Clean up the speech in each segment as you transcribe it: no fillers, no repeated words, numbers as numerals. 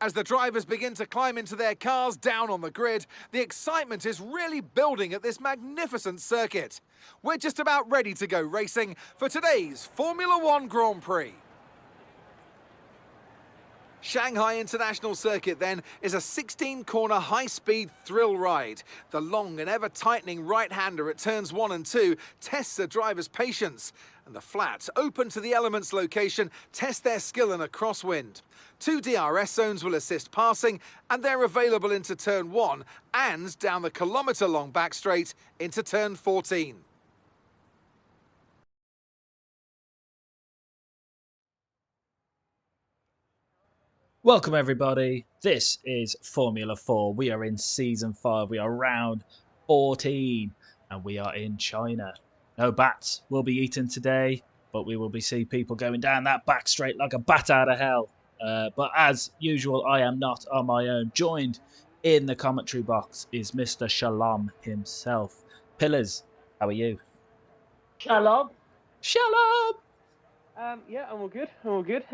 As the drivers begin to climb into their cars down on the grid, the excitement is really building at this magnificent circuit. We're just about ready to go racing for today's Formula 1 Grand Prix. Shanghai International Circuit then is a 16-corner high-speed thrill ride. The long and ever-tightening right-hander at turns 1 and 2 tests a driver's patience. And the flats, open to the elements location, test their skill in a crosswind. 2 DRS zones will assist passing, and they're available into turn 1 and down the kilometre-long back straight into turn 14. Welcome everybody, this is Formula 4. We are in Season 5, we are round 14 and we are in China. No bats will be eaten today, but we will see people going down that back straight like a bat out of hell. But as usual, I am not on my own. Joined in the commentary box is Mr. Shalom himself. Pillars, how are you? Shalom. Shalom! Yeah, I'm all good. I'm all good.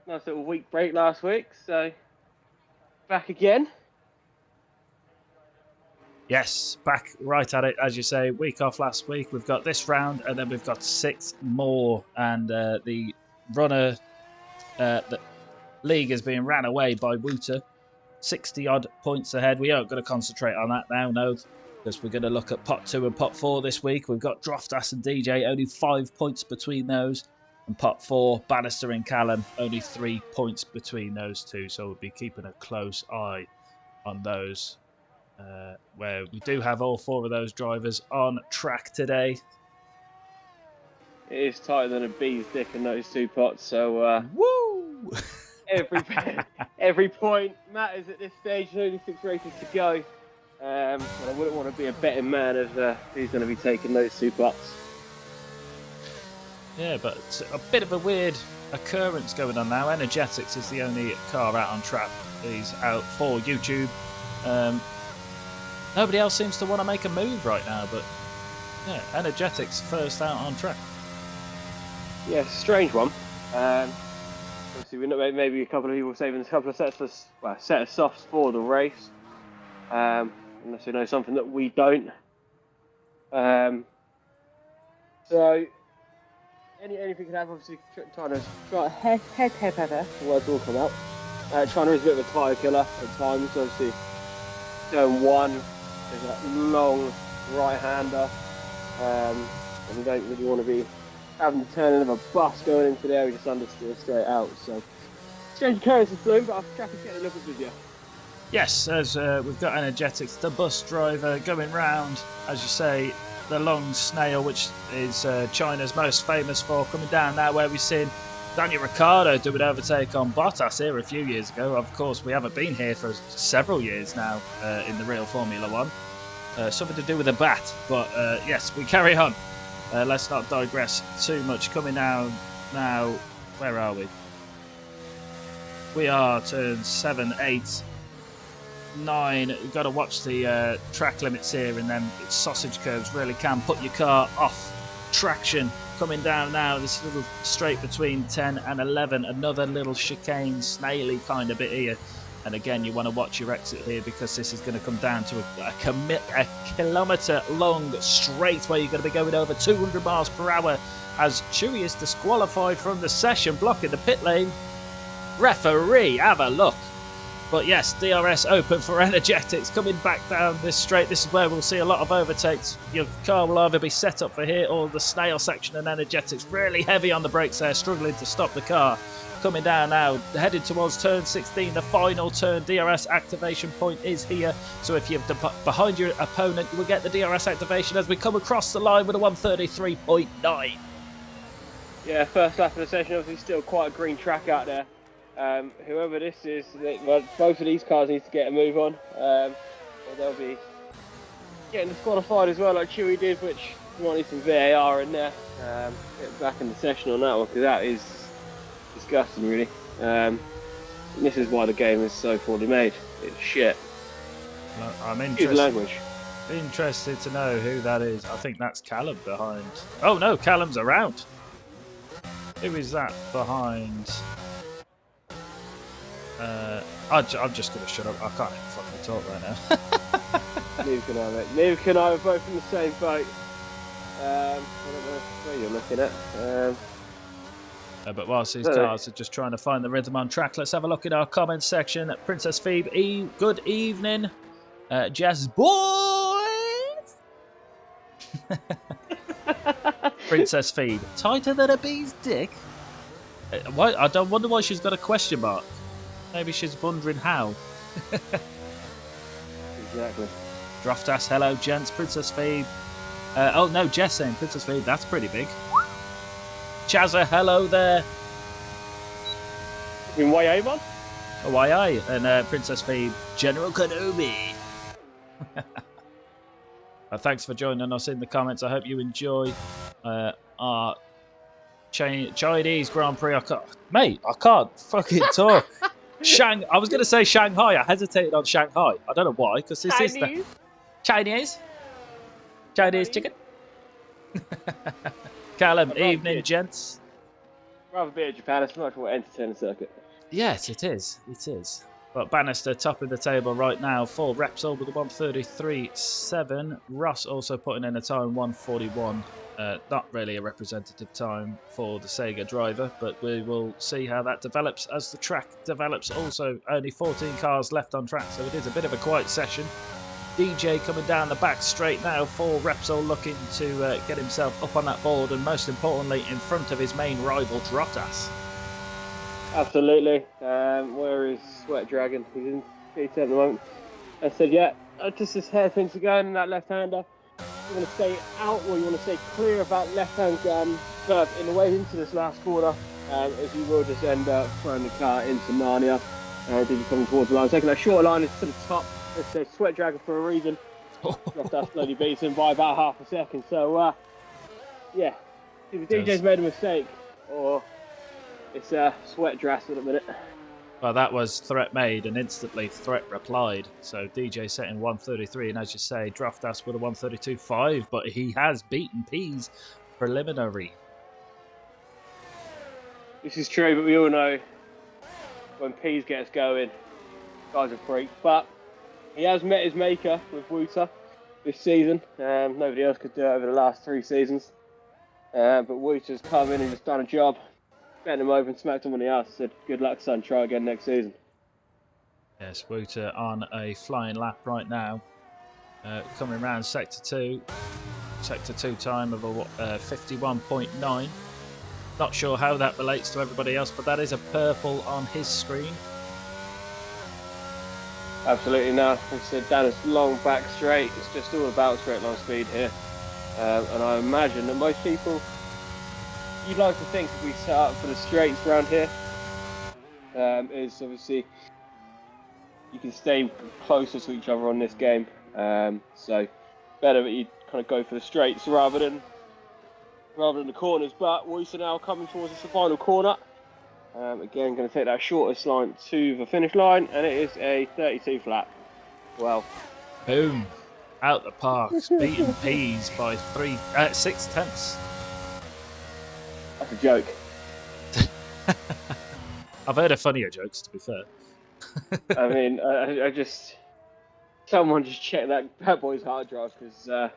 Nice little week break last week, so back again. Yes, back right at it, as you say. Week off last week. We've got this round, and then we've got 6 more. And the runner, the league is being ran away by Wooter. 60-odd points ahead. We aren't going to concentrate on that now, no, because we're going to look at pot 2 and pot 4 this week. We've got Droftas and DJ, only 5 points between those. And pot 4, Bannister and Callum, only 3 points between those two. So we'll be keeping a close eye on those. Where we do have all 4 of those drivers on track today. It is tighter than a bee's dick in those 2 pots, so woo! every point matters at this stage. There's only 6 races to go. But I wouldn't want to be a betting man of who's going to be taking those 2 pots. Yeah, but a bit of a weird occurrence going on now. Energetics is the only car out on track. He's out for YouTube. Nobody else seems to want to make a move right now, but yeah, Energetics first out on track. Yeah, strange one. Obviously, we know maybe a couple of people saving a couple of sets of set of softs for the race, unless they know something that we don't. So anything can happen. Obviously, China's the words will come out. China is a bit of a tyre killer at times. Obviously, turn 1 is that long right-hander, and we don't really want to be having to turn another bus going into there. We just understeer straight out. So, strange occurrence is Bloom, but I'll try to get a look with you. Yes, as we've got Energetics, the bus driver going round, as you say, the long snail, which is China's most famous for, coming down now where we've seen Daniel Ricciardo do an overtake on Bottas here a few years ago. Of course, we haven't been here for several years now in the real Formula 1. Something to do with the bat, but yes, we carry on. Let's not digress too much. Coming down now, where are we? We are turn 7, 8, 9. You've got to watch the track limits here, and then its sausage curves really can put your car off traction. Coming down now, this little straight between 10 and 11, another little chicane, snaily kind of bit here. And again, you want to watch your exit here, because this is going to come down to a kilometre long straight where you're going to be going over 200 miles per hour as Chewy is disqualified from the session, blocking the pit lane. Referee, have a look. But yes, DRS open for Energetics coming back down this straight. This is where we'll see a lot of overtakes. Your car will either be set up for here or the snail section, and Energetics really heavy on the brakes there, struggling to stop the car. Coming down now, headed towards turn 16, the final turn. DRS activation point is here. So if you're behind your opponent, you will get the DRS activation as we come across the line with a 133.9. Yeah, first lap of the session, obviously still quite a green track out there. Whoever this is, well, both of these cars need to get a move on, or they'll be getting disqualified as well, like Chewy did, which we might need some VAR in there. Get back in the session on that one, because that is disgusting, really. This is why the game is so poorly made. It's shit. Well, I'm interested to know who that is. I think that's Callum behind. Oh no, Callum's around. Who is that behind? I'm just going to shut up. I can't even fucking talk right now. Neither can I, mate. Neither can I. We're both in the same boat. I don't know where you're looking at. But whilst these cars are just trying to find the rhythm on track, let's have a look at our comments section. Princess Phoebe, good evening. Jazz boys. Princess Phoebe, tighter than a bee's dick. Why? I don't wonder why she's got a question mark. Maybe she's wondering how. Exactly. Droftass, hello, gents. Princess Phoebe. Oh no, Jess saying Princess Phoebe. That's pretty big. Chazza, hello there. In YA, man? Oh, aye. And Princess Phoebe, General Kenobi. Thanks for joining us in the comments. I hope you enjoy our Chinese Grand Prix. Mate, I can't fucking talk. I was going to say Shanghai. I hesitated on Shanghai. I don't know why, because this is the Chinese chicken. Callum, evening, gents. Rather be at Japan. It's much more entertaining circuit. Yes, it is. It is. But Bannister top of the table right now for Repsol with a 1:33.7. Ross also putting in a time 1:41. Not really a representative time for the Sega driver, but we will see how that develops as the track develops. Also, only 14 cars left on track, so it is a bit of a quiet session. DJ coming down the back straight now for Repsol, looking to get himself up on that board and most importantly in front of his main rival Droftass. Absolutely. Where is Sweat Dragon? He's in P10 at the moment. I said, yeah, just this hairpin to go in that left-hander. You want to stay out or you want to stay clear of that left-hand curve in the way into this last corner, as you will just end up throwing the car into Narnia. Did you coming towards the line? Taking that short line to the top. It says Sweat Dragon for a reason. Droftass slowly beats him by about half a second. So, yeah, either DJ's made a mistake or it's Sweat Drass at the minute. Well, that was threat made and instantly threat replied. So DJ setting 1:33, and as you say, Droftass with a 1:32.5, but he has beaten P's preliminary. This is true, but we all know when P's gets going, guys are freak. But he has met his maker with Wooter this season. Nobody else could do it over the last 3 seasons. But Wooter's come in and just done a job. Bent him over and smacked him on the ass. Said, good luck, son. Try again next season. Yes, Wooter on a flying lap right now. Coming around Sector 2. Sector 2 time of a 51.9. Not sure how that relates to everybody else, but that is a purple on his screen. Absolutely no. It's down this long back straight. It's just all about straight line speed here. And I imagine that most people, you'd like to think that we set up for the straights around here, is obviously you can stay closer to each other on this game. So better that you kind of go for the straights rather than the corners. But Wooster now coming towards the final corner. Again, going to take that shortest line to the finish line, and it is a 32 flat. Well, boom, out the park, beating P's by 6 tenths. That's a joke. I've heard of funnier jokes, to be fair. I mean, I just someone just check that boy's hard drive, because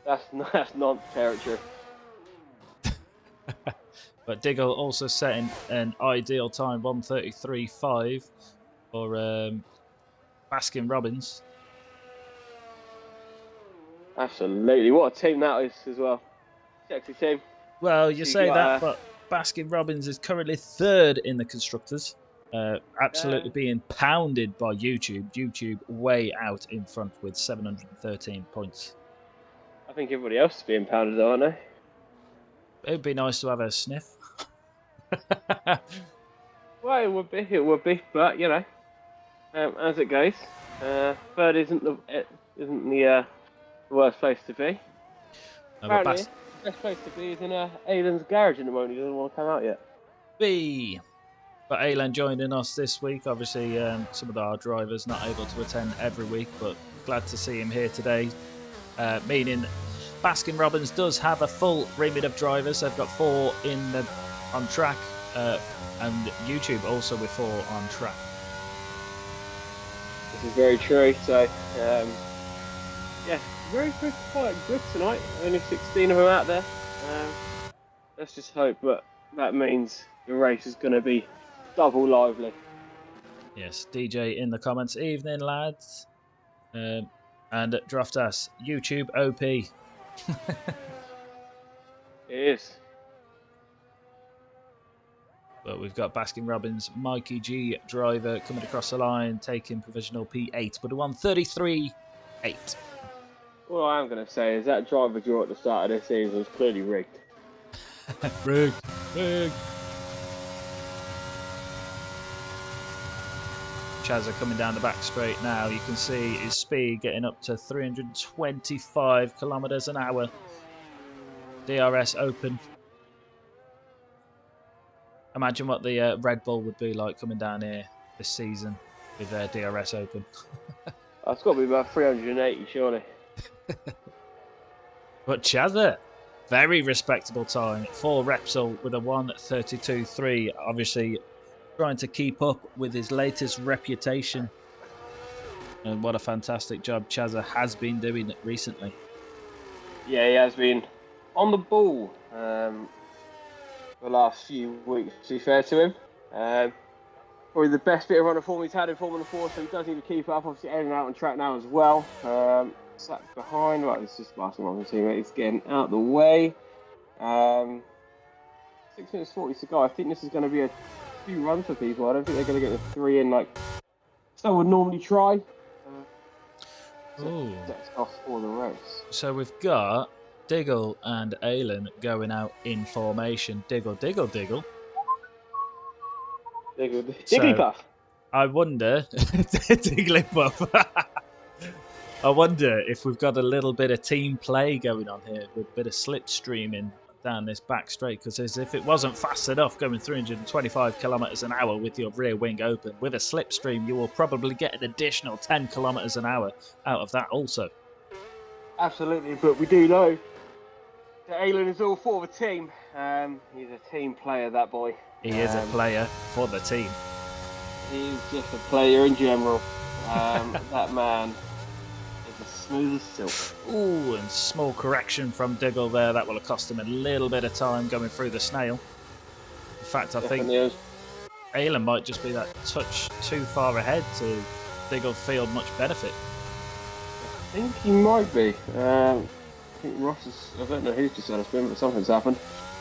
that's not territory. But Diggle also setting an ideal time 1:33.5 for Baskin Robbins. Absolutely, what a team that is as well. Sexy team. Well, you say that, but Baskin Robbins is currently 3rd in the constructors. Absolutely being pounded by YouTube. YouTube way out in front with 713 points. I think everybody else is being pounded, aren't they? It would be nice to have a sniff. Well, it would be, but you know, as it goes, 3rd isn't the worst place to be. Apparently, the best place to be is in Ailen's garage in the moment. He doesn't want to come out yet. But Ailen joining us this week. Obviously, some of our drivers not able to attend every week, but glad to see him here today. Meaning Baskin Robbins does have a full remit of drivers. They've got 4 on track. and YouTube also with 4 on track. This is very true. So, yeah, very quite good tonight. Only 16 of them out there. Let's just hope, but that means the race is going to be double lively. Yes, DJ in the comments. Evening, lads. And Droftas, YouTube OP. It is. But we've got Baskin-Robbins, Mikey G driver coming across the line, taking provisional P8, but a 1:33.8. All I am going to say is that driver draw at the start of this season was clearly rigged. Rigged. Chazza coming down the back straight now. You can see his speed getting up to 325 kilometers an hour. DRS open. Imagine what the Red Bull would be like coming down here this season with their DRS open. That's got to be about 380, surely. But Chazza, very respectable time for Repsol with a 1:32.3. Obviously trying to keep up with his latest reputation. And what a fantastic job Chazza has been doing recently. Yeah, he has been on the ball the last few weeks, to be fair to him. Probably the best bit of running form he's had in Formula 4, so he does need to keep up. Obviously, Aaron out on track now as well. Sat behind, right, it's just Baskin-Robbins' teammate. He's getting out the way. 6 minutes 40 to go. I think this is going to be a few runs for people. I don't think they're going to get the 3 in like some would normally try. Ooh. That's off for the race. So we've got Diggle and Aylin going out in formation. Diggle. Digglypuff. I wonder, Digglypuff. I wonder if we've got a little bit of team play going on here with a bit of slipstreaming down this back straight, because as if it wasn't fast enough going 325 kilometers an hour with your rear wing open, with a slipstream you will probably get an additional 10 kilometers an hour out of that also. Absolutely, but we do know that Aylin is all for the team. He's a team player, that boy. He is a player for the team. He's just a player in general. That man is as smooth as silk. Ooh, and small correction from Diggle there. That will have cost him a little bit of time going through the snail. In fact, I think Aylin might just be that touch too far ahead to Diggle feel much benefit. I think he might be. I think Ross is, I don't know who's just on a spin, but something's happened.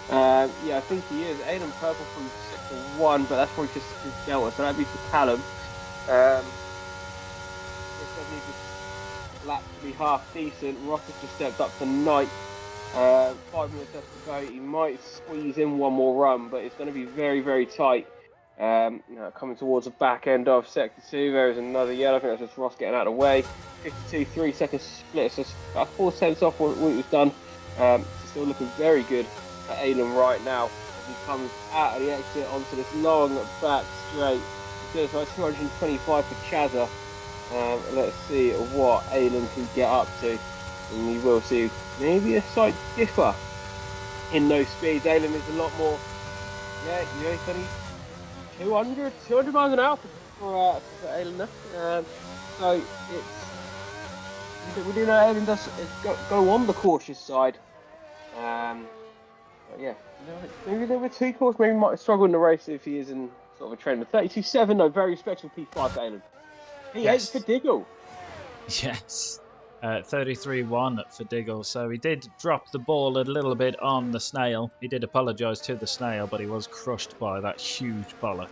Yeah, I think he is. Aiden purple from 6-1, but that's probably just his delta, so that'd be for Callum. This does need this lap to be half decent. Ross has just stepped up tonight. 5 minutes left to go. He might squeeze in one more run, but it's going to be very, very tight. Coming towards the back end of Sector 2, there is another yellow. I think that's just Ross getting out of the way. 52, 3 second split, so it's about 4 tenths off what was done. It's still looking very good for Aylin right now as he comes out of the exit onto this long back straight. It's about 225 for Chazza. Let's see what Aylin can get up to, and we will see maybe a slight differ in those speeds. Aylin is a lot more, he's only 200 miles an hour for Aylin there. So we do know Aylin does go on the cautious side. But yeah, maybe there were 2 course. Maybe might struggle in the race if he is in sort of a trend. 32.7 though, very respectable P5 for Aylin. P8 Yes. for Diggle. Yes. 33.1 for Diggle. So he did drop the ball a little bit on the snail. He did apologise to the snail, but he was crushed by that huge bollock.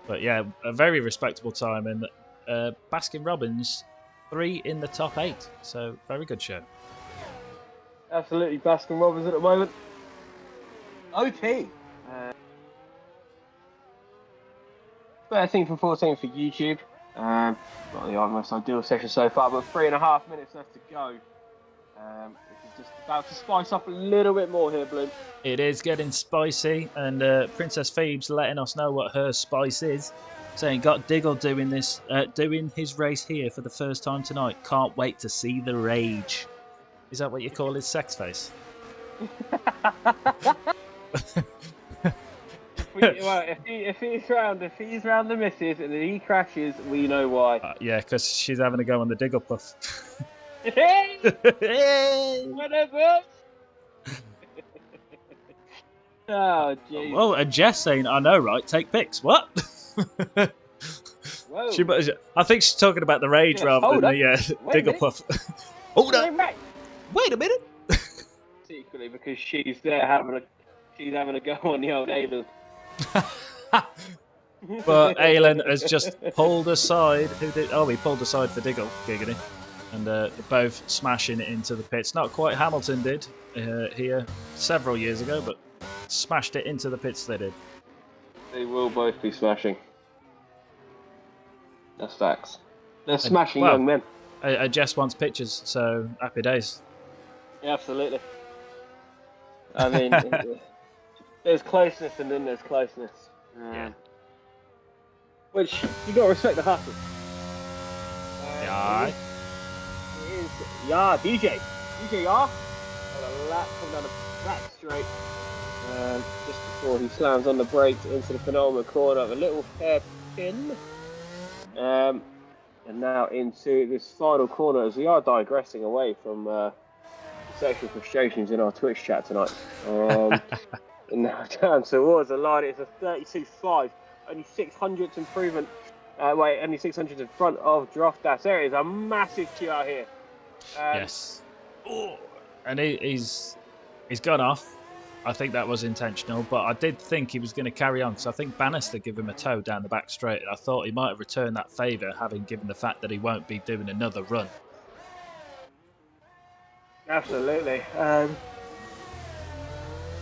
But yeah, a very respectable time. And Baskin-Robbins, 3 in the top 8. So very good show. Absolutely, Baskin-Robbins at the moment. OP. 13th and 14th for YouTube. Not the most ideal session so far, but 3.5 minutes left to go. This is just about to spice up a little bit more here, Bloom. It is getting spicy, and Princess Phoebe's letting us know what her spice is. Saying, got Diggle doing this, doing his race here for the first time tonight. Can't wait to see the rage. Is that what you call his sex face? If he's round the missus and then he crashes, we know why. Yeah, because she's having a go on the digger puff. Whatever. Oh, jeez. Oh, and Jess saying, "I know, right? Take pics." What? Whoa. I think she's talking about the rage Yeah, rather hold than up. the Wait a digger minute. puff. Hold Wait, up! right. Wait a minute! Secretly, because she's there having a go on the old Aiden. But Aylin has just pulled aside. Who did? Oh, he pulled aside for Diggle, giggity, and both smashing it into the pits. Not quite Hamilton did here several years ago, but smashed it into the pits. They did. They will both be smashing. That's facts. They're smashing young men. Jess wants pictures, so happy days. Yeah, absolutely. I mean, there's closeness and then there's closeness. Yeah. Which, you gotta respect the hustle. Yeah. It is, DJ. DJ, on a lap coming down the back straight. Just before he slams on the brakes into the penultimate corner of a little hairpin. And now into this final corner as we are digressing away from sexual frustrations in our Twitch chat tonight. And now down towards the line, it's a 32.5, only 600th improvement. Only 600 in front of Droftas. There is a massive queue out here. Yes. Oh, and he's gone off. I think that was intentional, but I did think he was going to carry on because I think Bannister gave him a toe down the back straight, and I thought he might have returned that favour, having given the fact that he won't be doing another run. Absolutely.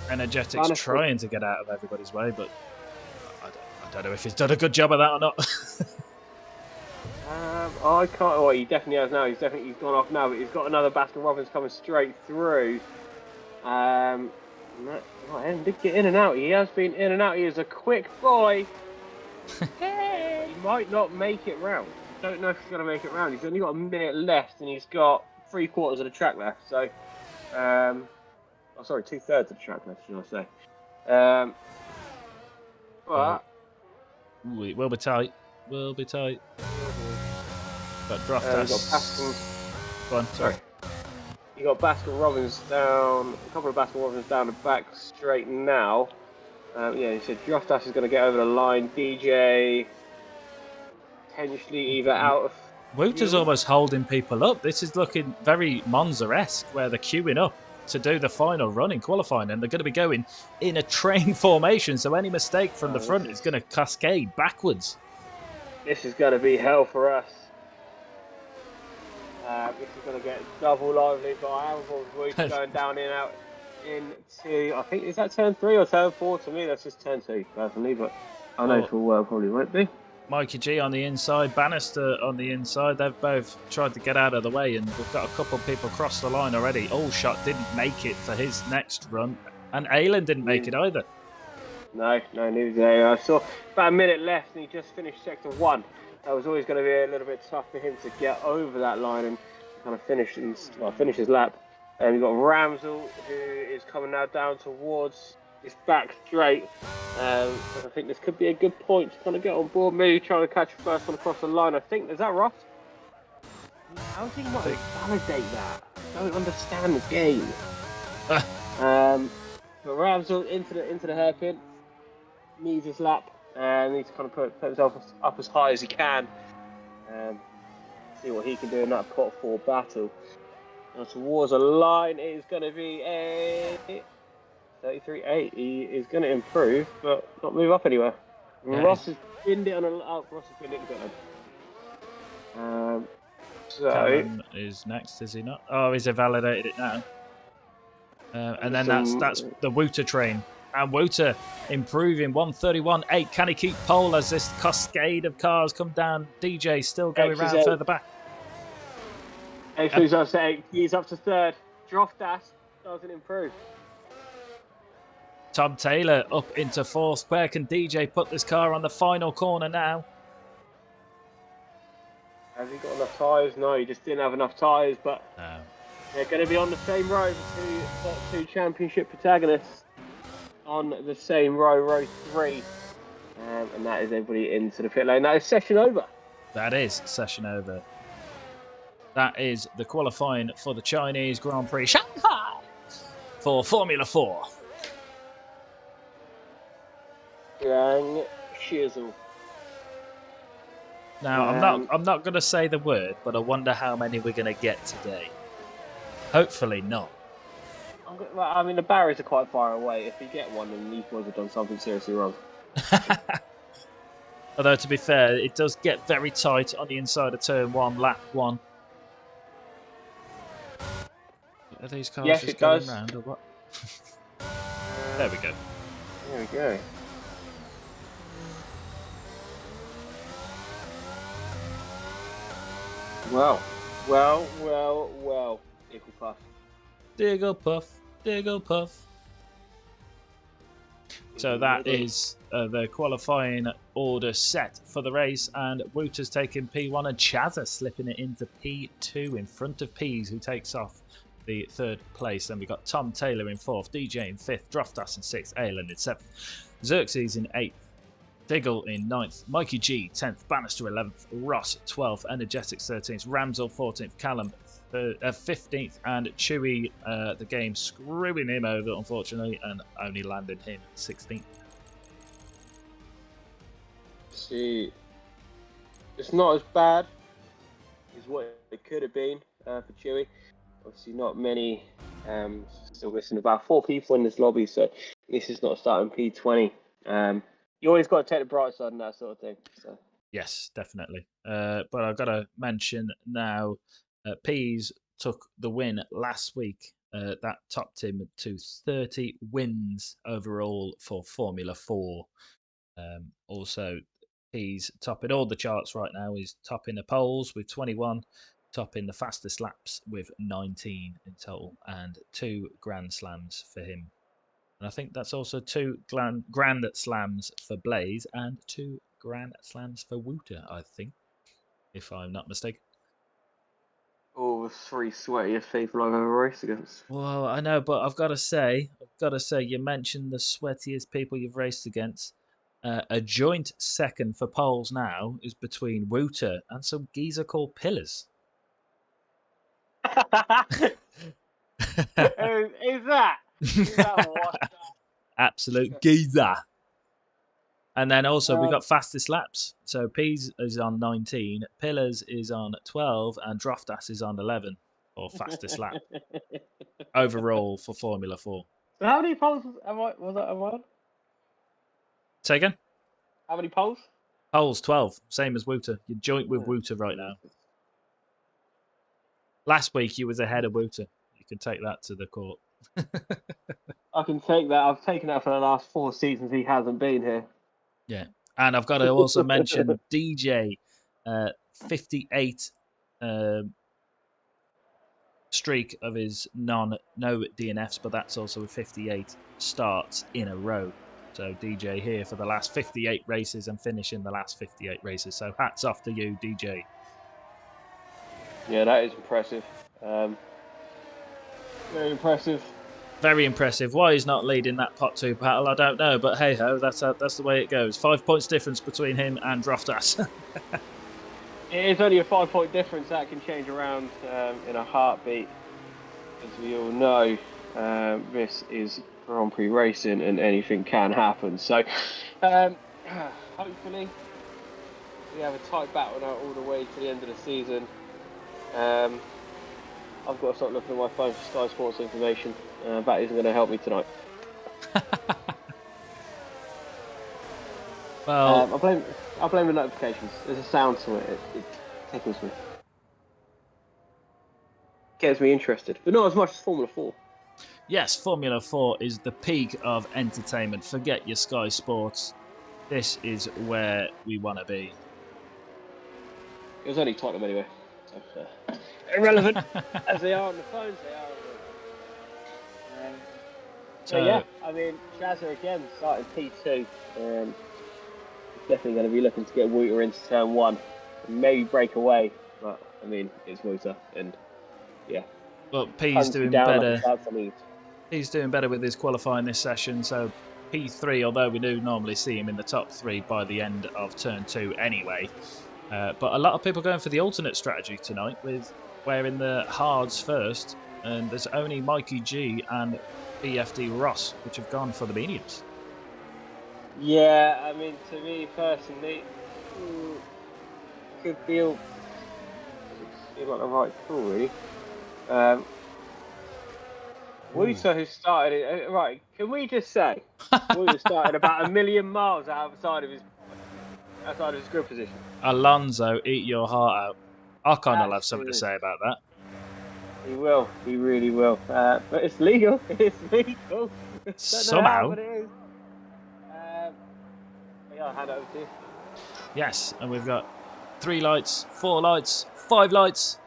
Energetic's trying to get out of everybody's way, but I don't know if he's done a good job of that or not. I can't. Oh, he definitely has now. He's gone off now, but he's got another Baskin Robbins coming straight through. He did get in and out. He has been in and out. He is a quick boy. He might not make it round. I don't know if he's going to make it round. He's only got a minute left, and he's got 3/4 of the track left. So, 2/3 of the track left, should I say? But Ooh, it will be tight. Will be tight. But Droftas. Go on, sorry. You got Baskin Robbins down, a couple of Baskin Robbins down the back straight now. He said Droftas is going to get over the line. DJ potentially either out of. Wooter's almost holding people up. This is looking very Monza-esque, where they're queuing up to do the final run in qualifying, and they're going to be going in a train formation. So any mistake from the front is going to cascade backwards. This is going to be hell for us. This is going to get double lively, but I have Wooter going down in and out into, I think, is that turn 3 or turn 4? To me, that's just turn 2, personally, but I know full well probably won't be. Mikey G on the inside, Bannister on the inside. They've both tried to get out of the way, and we've got a couple of people across the line already. Allshot didn't make it for his next run, and Aylin didn't make it either. No, neither did they. I saw about a minute left, and he just finished sector 1. That was always going to be a little bit tough for him to get over that line and kind of finish his lap. And you've got Ramsel, who is coming now down towards his back straight. I think this could be a good point to kind of get on board. Maybe trying to catch the first one across the line. I think, is that Ross? How did he not validate that? I don't understand the game. But Ramsel into the hairpin, needs his lap, and needs to kind of put himself up as high as he can. See what he can do in that pot 4 battle. Now towards a line, it is going to be a 33.8. He is going to improve, but not move up anywhere. Yeah, Ross has pinned it on a Ross has pinned it a bit. Callum is next, is he not? Oh, he's validated it now. And then that's the Wooter train. And Wooter improving 131.8. Can he keep pole as this cascade of cars come down? DJ still going round further back. He's up to 3rd. Droftas doesn't improve. Tom Taylor up into 4th. Where can DJ put this car on the final corner now? Has he got enough tyres? No, he just didn't have enough tyres, but they're going to be on the same road, two championship protagonists. on the same row 3. And that is everybody into the pit lane. That is session over. That is session over. That is the qualifying for the Chinese Grand Prix Shanghai for Formula 4. Gang shizzle. Now, I'm not going to say the word, but I wonder how many we're going to get today. Hopefully not. I mean, the barriers are quite far away. If you get one, then these boys have done something seriously wrong. Although, to be fair, it does get very tight on the inside of turn 1, lap 1. Are these cars just going round or what? There we go. There we go. Well. Igglepuff. Digglepuff. So that is the qualifying order set for the race, and Wooter's taking P1 and Chazza slipping it into P2 in front of Pease, who takes off the 3rd place. Then we've got Tom Taylor in 4th, DJ in 5th, Droftas in 6th, Aylan in 7th, Xerxes in 8th, Diggle in 9th, Mikey G 10th, Bannister 11th, Ross 12th, Energetics 13th, Ramsel 14th, Callum 15th, and Chewy, the game screwing him over, unfortunately, and only landing him 16th. See, it's not as bad as what it could have been for Chewy. Obviously, not many, still missing about 4 people in this lobby, so this is not starting P20. You always got to take the bright side and that sort of thing. So. Yes, definitely. But I've got to mention now, Pease took the win last week. That topped him to 30 wins overall for Formula 4. Also, Pease topping all the charts right now. He's topping the poles with 21, topping the fastest laps with 19 in total, and 2 Grand Slams for him. And I think that's also 2 Grand Slams for Blaze and 2 Grand Slams for Wooter, I think, if I'm not mistaken. All the 3 sweatiest people I've ever raced against. Well, I know, but I've got to say, you mentioned the sweatiest people you've raced against. A joint second for poles now is between Wooter and some geezer called Pillars. Is that what? Absolute geezer. And then also we got fastest laps. So Pease is on 19, Pillars is on 12, and Droftas is on 11 for fastest lap overall for Formula 4. So how many poles was that on? Say again? How many poles? Poles 12, same as Wooter. You're joint with Wooter right now. Last week you was ahead of Wooter. You can take that to the court. I can take that. I've taken that for the last 4 seasons he hasn't been here. Yeah, and I've got to also mention DJ, 58 streak of his no DNFs, but that's also with 58 starts in a row. So DJ here for the last 58 races and finishing the last 58 races. So hats off to you, DJ. Yeah, that is impressive. Very impressive. Very impressive. Why he's not leading that pot 2 battle, I don't know. But hey ho, that's the way it goes. 5 points difference between him and Droftas. It is only a 5-point difference that can change around in a heartbeat. As we all know, this is Grand Prix racing and anything can happen. So hopefully we have a tight battle now all the way to the end of the season. I've got to start looking at my phone for Sky Sports information. That isn't going to help me tonight. Well, I blame the notifications. There's a sound to it. It tickles me. Gets me interested, but not as much as Formula 4. Yes, Formula 4 is the peak of entertainment. Forget your Sky Sports. This is where we want to be. It was only Tottenham anyway. So, irrelevant as they are on the phones, they are. So yeah, I mean, Chazza again starting P2. Definitely going to be looking to get Wooter into turn 1, and maybe break away. But I mean, it's Wooter, and yeah. Well, P's doing better. He's doing better with his qualifying this session, so P3, although we do normally see him in the top 3 by the end of turn 2 anyway. But a lot of people going for the alternate strategy tonight, with wearing the hards first, and there's only Mikey G and BFD Ross which have gone for the mediums. Yeah, I mean, to me personally, could feel like the right call, really. Wouter, who started it, right? Can we just say Wouter started about 1 million miles outside of his grid position? Alonso, eat your heart out. Ocon will have something to say about that. He will. He really will. But it's legal. It's legal. Somehow. How, but it is. Yeah, I'll hand it over to you. Yes, and we've got 3 lights, 4 lights, 5 lights.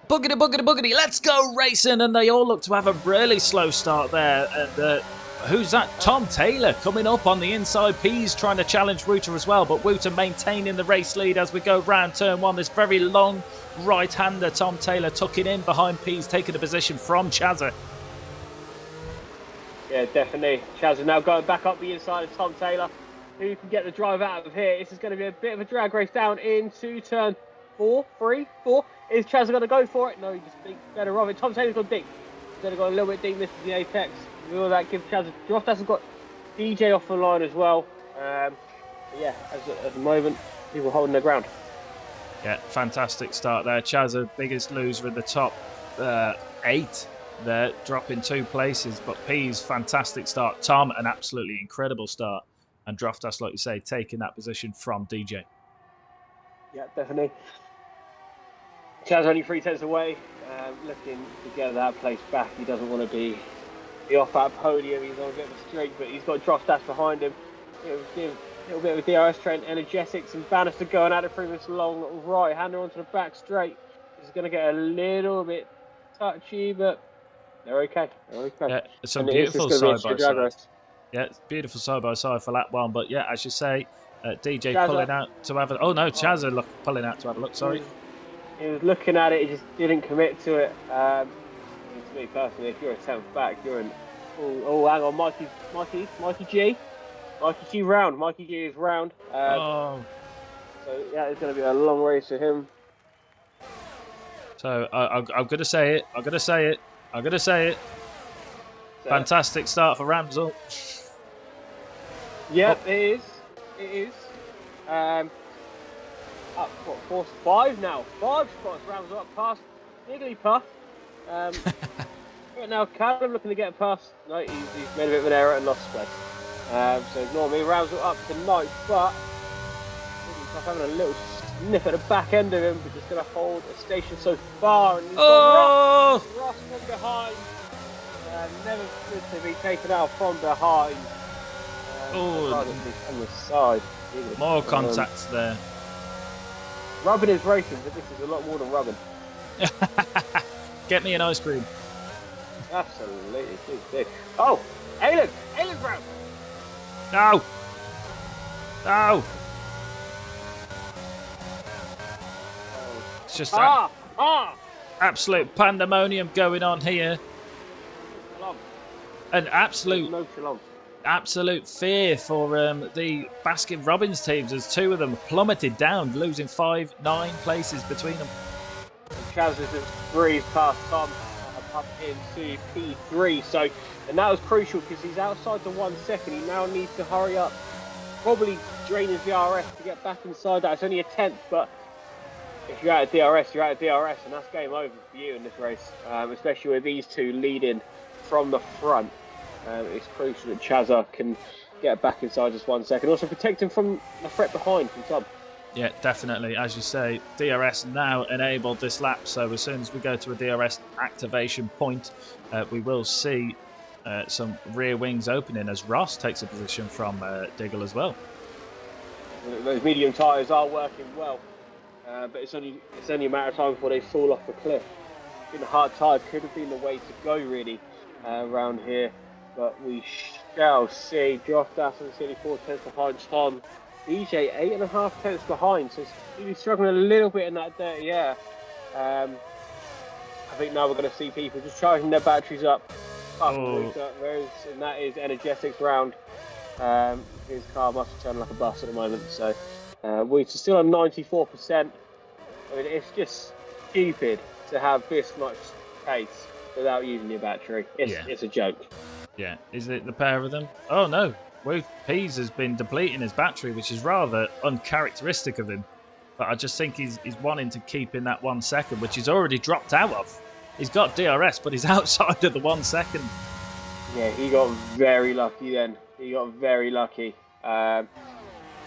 Boogity, boogity, boogity, let's go racing! And they all look to have a really slow start there. And who's that? Tom Taylor coming up on the inside. P's trying to challenge Wouter as well, but Wouter maintaining the race lead as we go round turn 1. This very long right-hander, Tom Taylor, tucking in behind P's, taking the position from Chazza. Yeah, definitely. Chazza now going back up the inside of Tom Taylor. Who can get the drive out of here? This is going to be a bit of a drag race down into turn 4. Is Chazza going to go for it? No, he just thinks better of it. Tom Taylor's gone deep. He's going to go a little bit deep. This is the apex. Will that give Chazza? Droft hasn't got DJ off the line as well. Yeah, at the moment, people holding their ground. Yeah, fantastic start there. Chazza, biggest loser in the top 8 there, dropping 2 places. But P's fantastic start. Tom, an absolutely incredible start. And Droftas, like you say, taking that position from DJ. Yeah, definitely. Chaz only 3 tenths away, looking to get that place back. He doesn't want to be off that podium. He's on a bit of a streak, but he's got Droftas behind him. It'll give a little bit of a DRS train, energetics, and Bannister going at it through this long right-hander onto the back straight. This is going to get a little bit touchy, but they're okay. Yeah, it's some beautiful side-by-side. Yeah, it's beautiful side-by-side for lap 1. But yeah, as you say, DJ Chazza pulling out to have a... Oh no, Chazza pulling out to have a look, sorry. He was looking at it, he just didn't commit to it. To me personally, if you're a 10th back, you're in. Oh, hang on, Mikey G. Mikey G round. Mikey G is round. So yeah, it's going to be a long race for him. So I'm going to say it. Fantastic start for Ramsell. Yep, it is. Up, what, 5 now? 5 spots, Rams up past Jigglypuff. Right now, Callum looking to get past. No, he's made a bit of an error and lost space. So ignore me, Rams up tonight, but Jigglypuff having a little sniff at the back end of him, but just going to hold a station so far. And he's got Ross from behind. Never good to be taken out from behind. On the side. More contacts there. Rubbing is racing, but this is a lot more than rubbing. Get me an ice cream. Absolutely. Oh, Alan Brown. No. It's just absolute pandemonium going on here. An absolute fear for the Baskin-Robbins teams, as 2 of them plummeted down, losing 5-9 places between them. Chaz has just breezed past Tom up into P3, and that was crucial because he's outside the 1 second. He now needs to hurry up, probably drain his DRS to get back inside that. It's only a 10th, but if you're out of DRS, you're out of DRS, and that's game over for you in this race, especially with these 2 leading from the front. It's crucial that Chazza can get back inside just 1 second. Also protect him from the threat behind from Tom. Yeah, definitely. As you say, DRS now enabled this lap, so as soon as we go to a DRS activation point, we will see some rear wings opening as Ross takes a position from Diggle as well. Those medium tyres are working well, but it's only a matter of time before they fall off the cliff. I think the hard tyre could have been the way to go, really, around here. But we shall see. Droftas and City 4 tenths behind Tom. DJ 8.5 tenths behind, so he's struggling a little bit in that dirty air. I think now we're going to see people just charging their batteries up Oh. And that is Energetics round. His car must have turned like a bus at the moment, so we're still on 94%. I mean, it's just stupid to have this much pace without using your battery. It's a joke. Yeah, is it the pair of them? Oh no, Pease has been depleting his battery, which is rather uncharacteristic of him. But I just think he's wanting to keep in that 1 second, which he's already dropped out of. He's got DRS, but he's outside of the 1 second. Yeah, he got very lucky then. He got very lucky. But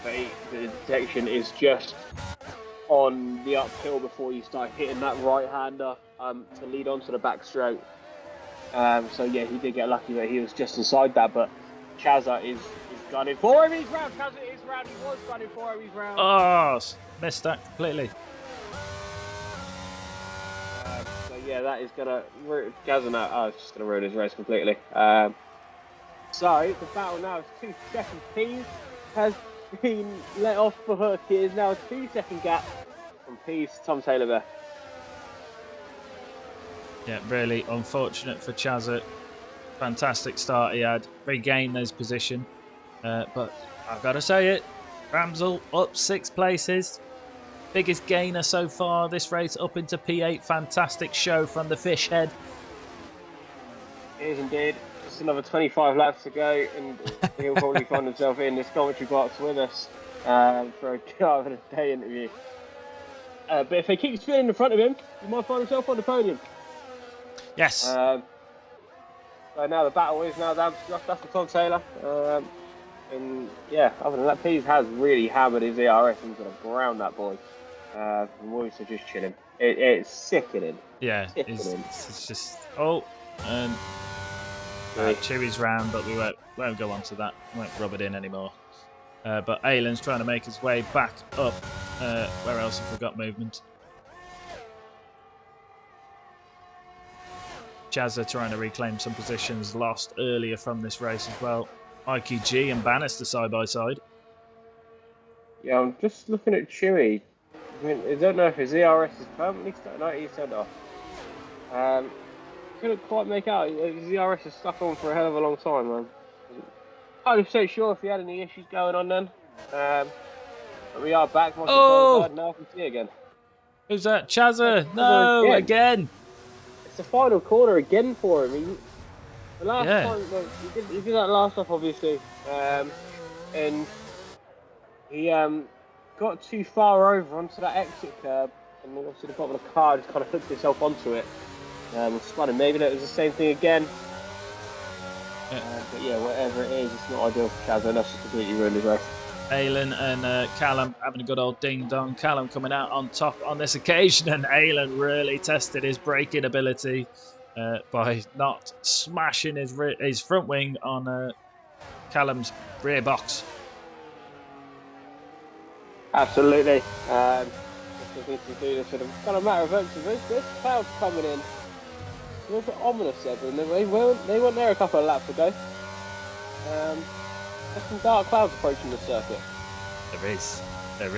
the detection is just on the uphill before you start hitting that right-hander to lead on to the backstroke. So yeah, he did get lucky that he was just inside that, but Chazza is gunning for him. He's round. Chazza is round. He was gunning for him. He's round. Oh, missed that completely. So yeah, that is gonna Chazza. Oh, it's just gonna ruin his race completely. So the battle now is 2 seconds. Pease has been let off for hook. It is now a 2 second gap from Pease to Tom Taylor there. Yeah, really unfortunate for Chazza. Fantastic start he had. Regained his position. But I've got to say it. Ramsel up 6 places. Biggest gainer so far this race, up into P8. Fantastic show from the fish head. It is indeed. Just another 25 laps to go, and he'll probably find himself in this commentary box with us for a drive and a day interview. But if they keep spinning in front of him, he might find himself on the podium. Yes. So now the battle is now down to that's for Tom Taylor. And yeah, other than that, Pease has really hammered his ERS into the ground, that boy. And Royce are just chilling. It's sickening. Yeah, it's just... Oh, and Chewy's round, but we won't go on to that. We won't rub it in anymore. But Aylan's trying to make his way back up. Where else have we got movement? Chazza trying to reclaim some positions lost earlier from this race as well. IQG and Bannister side by side. Yeah, I'm just looking at Chewy. I mean, I don't know if his ERS is permanently stuck. No, he's turned off. Couldn't quite make out. His ERS is stuck on for a hell of a long time, man. I'm not so sure if he had any issues going on then. But we are back. Oh! Now I can see again. Who's that? Chazza! No, again! It's the final corner again for him. The last time, he did that last off, obviously, and he got too far over onto that exit curb, and obviously the bottom of the car just kind of hooked himself onto it, and spun him. Maybe that was the same thing again. But yeah, whatever it is, it's not ideal for Chazza. That's just completely ruined his race. Aylan and Callum having a good old ding-dong. Callum coming out on top on this occasion, and Aylan really tested his braking ability by not smashing his front wing on Callum's rear box. Absolutely. Just need to do this in a kind of matter of urgency. This cloud's coming in. A little bit ominous, Edwin. They weren't there a couple of laps ago. There's some dark clouds approaching the circuit. There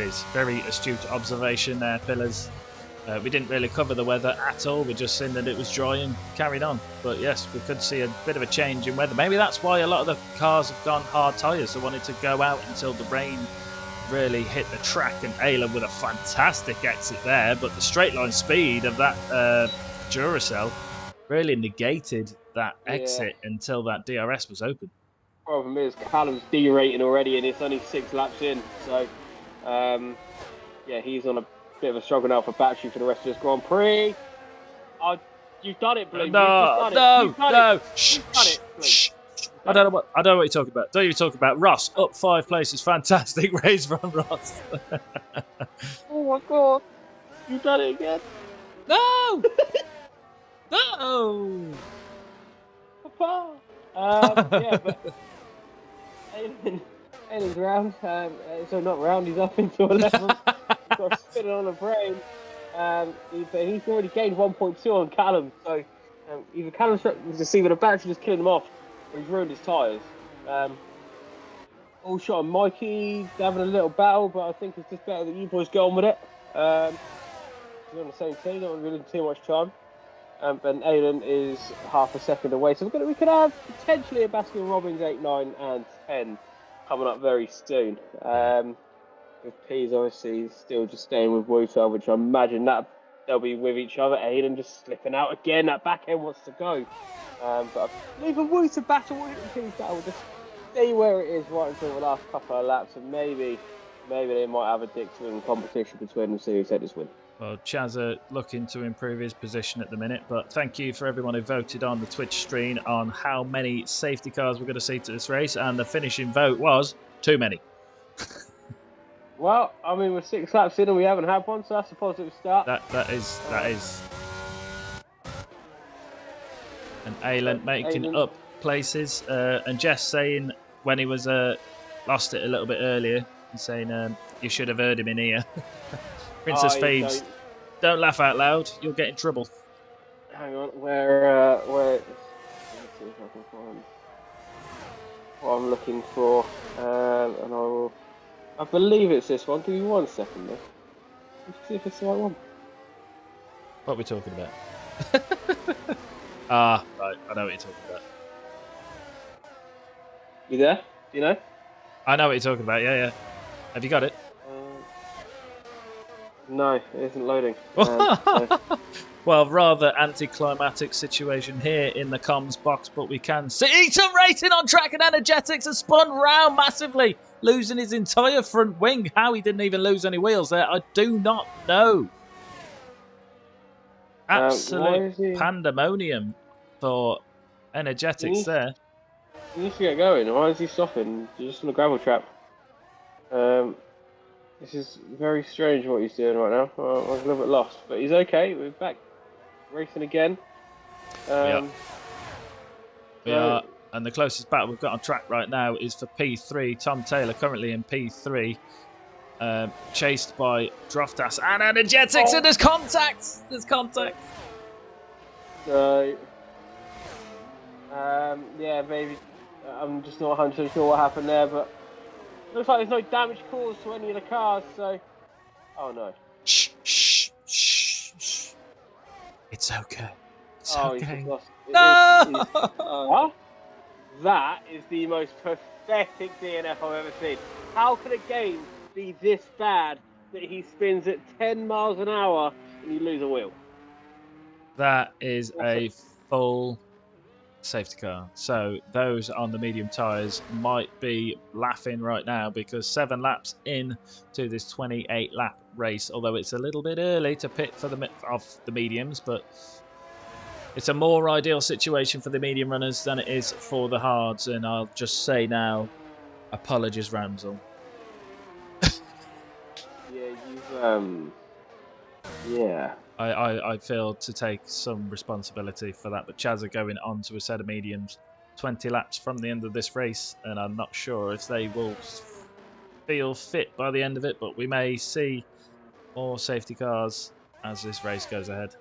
is. Very astute observation there, Pillars. We didn't really cover the weather at all. We just seen that it was dry and carried on. But yes, we could see a bit of a change in weather. Maybe that's why a lot of the cars have gone hard tyres. They wanted to go out until the rain really hit the track. And Ayla with a fantastic exit there. But the straight line speed of that Duracell really negated that exit until that DRS was open. Problem is, Callum's derating already, and it's only 6 laps in. So, yeah, he's on a bit of a struggle now for battery for the rest of this Grand Prix. You've done it, Blue. No. Shh. I don't know what you're talking about. Don't you talk about Ross up 5 places? Fantastic race from Ross. Oh my God, you've done it again. No. No. Papa. Yeah, but Aylan's round. So not round. He's up into 11. He's got spinning on the brain. But he's already gained 1.2 on Callum. So either Callum's to see with the battery just killing him off, or he's ruined his tyres. All shot on Mikey. They're having a little battle, but I think it's just better that you boys go on with it. You're on the same team. Don't really too much time. And Aiden is half a second away. So we could have potentially a Baskin Robbins 8, 9, and 10 coming up very soon. With P's obviously still just staying with Wuta, which I imagine that they'll be with each other. Aiden just slipping out again. That back end wants to go. But I believe a Wuta battle, Wuta P's battle will just stay where it is right until the last couple of laps, and maybe they might have a dick swing competition between them, see who takes this win. Well, Chazza looking to improve his position at the minute, but thank you for everyone who voted on the Twitch stream on how many safety cars we're going to see to this race, and the finishing vote was too many. Well, I mean, we're 6 laps in and we haven't had one, so that's a positive start. That is. And Aylan making up places, and Jess saying when he was lost it a little bit earlier, saying you should have heard him in here. Princess Phoebes, don't laugh out loud. You'll get in trouble. Hang on, where? Let's see if I can find what I'm looking for, and I believe it's this one. Give me 1 second, though. Let's see if it's the right one. What are we talking about? Ah, right. I know what you're talking about. You there? Do you know? I know what you're talking about. Yeah. Have you got it? No, it isn't loading. Well, rather anticlimactic situation here in the comms box, but we can see Eastyn Racing on track, and Energetics has spun round massively, losing his entire front wing. How he didn't even lose any wheels there, I do not know. Absolute pandemonium for Energetics there. He needs to get going. Why is he stopping? He's just on a gravel trap. This is very strange what he's doing right now. I was a little bit lost, but he's okay. We're back racing again. We are, and the closest battle we've got on track right now is for P3. Tom Taylor currently in P3, chased by Droftas and Energetics, and there's contact. So, yeah, maybe I'm just not 100% sure what happened there, but looks like there's no damage caused to any of the cars. So, oh no. Shh. It's okay. It's okay. No! That is the most pathetic DNF I've ever seen. How can a game be this bad that he spins at 10 miles an hour and you lose a wheel? That is a full safety car. So those on the medium tyres might be laughing right now, because 7 laps in to this 28 lap race, although it's a little bit early to pit for the mediums, but it's a more ideal situation for the medium runners than it is for the hards. And I'll just say now, apologies, Ramsel. Yeah. I feel to take some responsibility for that, but Chaz are going on to a set of mediums 20 laps from the end of this race, and I'm not sure if they will feel fit by the end of it, but we may see more safety cars as this race goes ahead.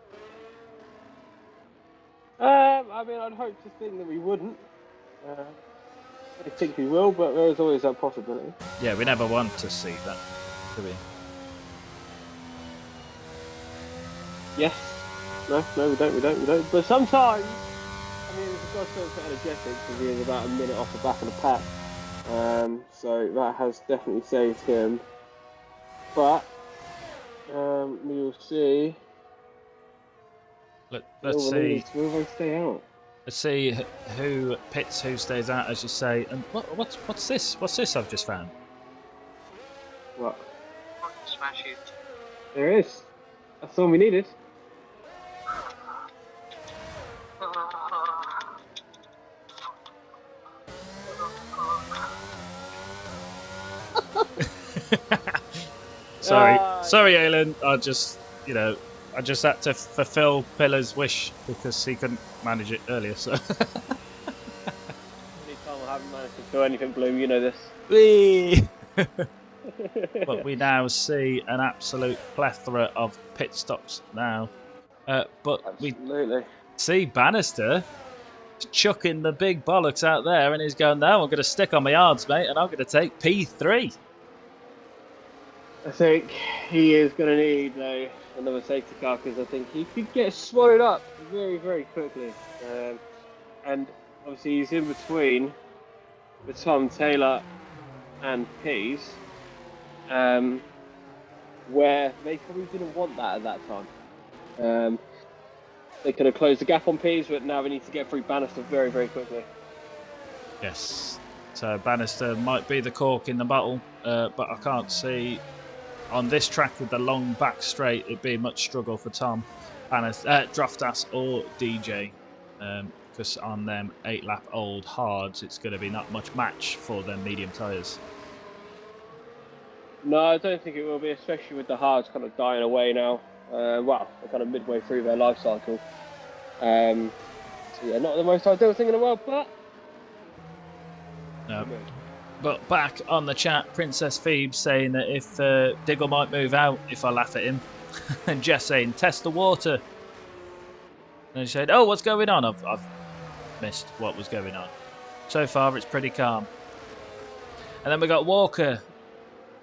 I mean, I'd hope to think that we wouldn't. I think we will, but there's always that possibility. Yeah, we never want to see that, do we? Yes. No, we don't. But sometimes, I mean, there's a God so for Energetics, because he is about a minute off the back of the pack. So that has definitely saved him. But we will see. Let's see. Will they stay out? Let's see who pits, who stays out, as you say. And what's this? What's this I've just found? What? Smash it. There is. That's all we needed. Sorry, Alan. I just had to fulfill Pillar's wish because he couldn't manage it earlier. So. Anytime I haven't managed to do anything, Bloom, you know this. Whee! But we now see an absolute plethora of pit stops now. But Absolutely. we see Bannister chucking the big bollocks out there, and he's going, no, I'm going to stick on my yards, mate, and I'm going to take P3. I think he is going to need another safety car because I think he could get swallowed up very, very quickly. And obviously he's in between with Tom Taylor and Pease, where they probably didn't want that at that time. They could have closed the gap on Pease, but now they need to get through Bannister very, very quickly. Yes. So Bannister might be the cork in the bottle, but I can't see on this track with the long back straight it'd be much struggle for Tom, Draftas or DJ, because on them 8-lap old hards it's going to be not much match for them medium tyres. No, I don't think it will be, especially with the hards kind of dying away now. Well, they're kind of midway through their life cycle. So yeah, not the most ideal thing in the world, but... No. But back on the chat, Princess Phoebe saying that if Diggle might move out if I laugh at him. And Jess saying, test the water. And she said, oh, what's going on? I've missed what was going on. So far, it's pretty calm. And then we got Walker.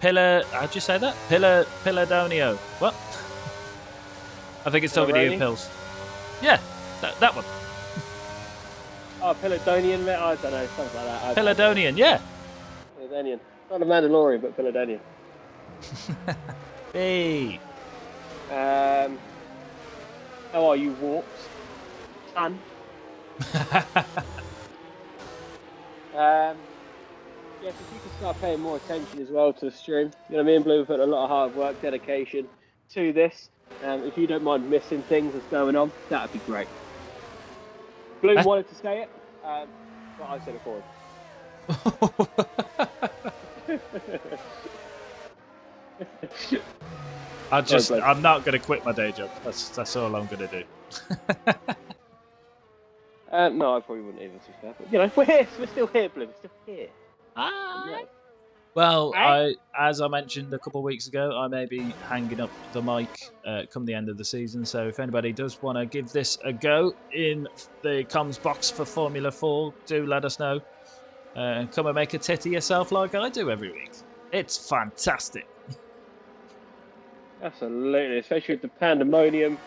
How'd you say that? Pilladonio. What? I think it's talking to you, Pills. Yeah, that one. Oh, Pilladonian, I don't know, something like that. Pilladonian, yeah. Pilladonian. Not a Mandalorian, but Pilladonian. Hey. How are you, Warps? Son. Yes, if you could start paying more attention as well to the stream. You know what I mean? Blue put a lot of hard work, dedication to this. If you don't mind missing things that's going on, that'd be great. Blue wanted to say it, but I said it for him. I'm not going to quit my day job. That's all I'm going to do. No, I probably wouldn't even say that. But, you know, we're here. We're still here, Blue. We're still here. Yeah. Well, as I mentioned a couple of weeks ago, I may be hanging up the mic come the end of the season. So if anybody does want to give this a go in the comms box for Formula 4, do let us know. And come and make a tit of yourself like I do every week. It's fantastic. Absolutely, especially with the pandemonium.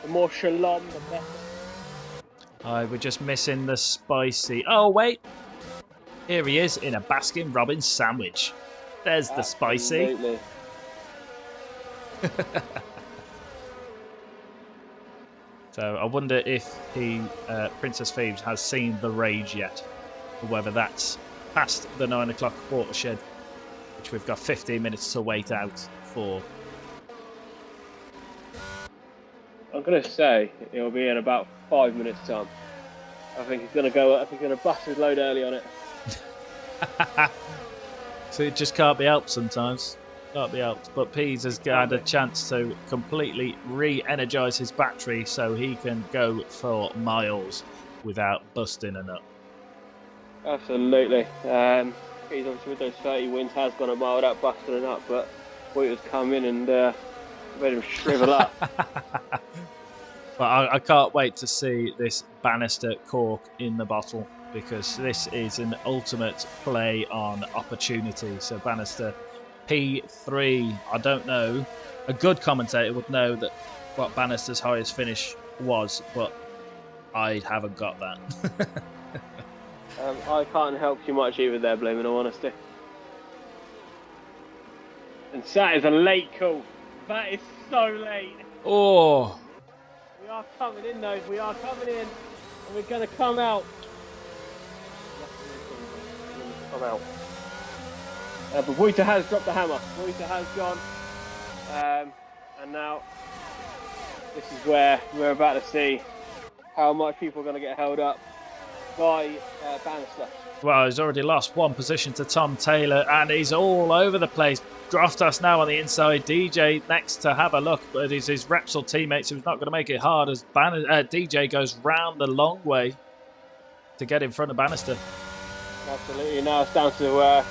The more shalom, the better. We're just missing the spicy. Oh, wait. Here he is in a Baskin Robbins sandwich. There's the spicy. Absolutely. So I wonder if Princess Phoebe has seen the rage yet, or whether that's past the 9 o'clock watershed, which we've got 15 minutes to wait out for. I'm going to say it'll be in about 5 minutes' time. I think he's going to go. I think he's going to bust his load early on it. So it just can't be helped sometimes. Can't be helped. But Pease has had a chance to completely re-energise his battery so he can go for miles without busting a nut. Absolutely. Pease obviously with those 30 wins has gone a mile without busting a nut, but Wheater's come in and made him shrivel up. But I can't wait to see this Bannister cork in the bottle, because this is an ultimate play on opportunity. So Bannister P3, I don't know. A good commentator would know that what Bannister's highest finish was, but I haven't got that. I can't help you much either there, Bloom, in all honesty. And that is a late call. That is so late. Oh. We are coming in, though. We are coming in. And we're going to come out. But Wheater has dropped the hammer. Wheater has gone. And now, this is where we're about to see how much people are going to get held up by Bannister. Well, he's already lost one position to Tom Taylor, and he's all over the place. Draftas now on the inside. DJ next to have a look, but it's his Repsol teammates who's not going to make it hard as DJ goes round the long way to get in front of Bannister. Absolutely. Now it's down to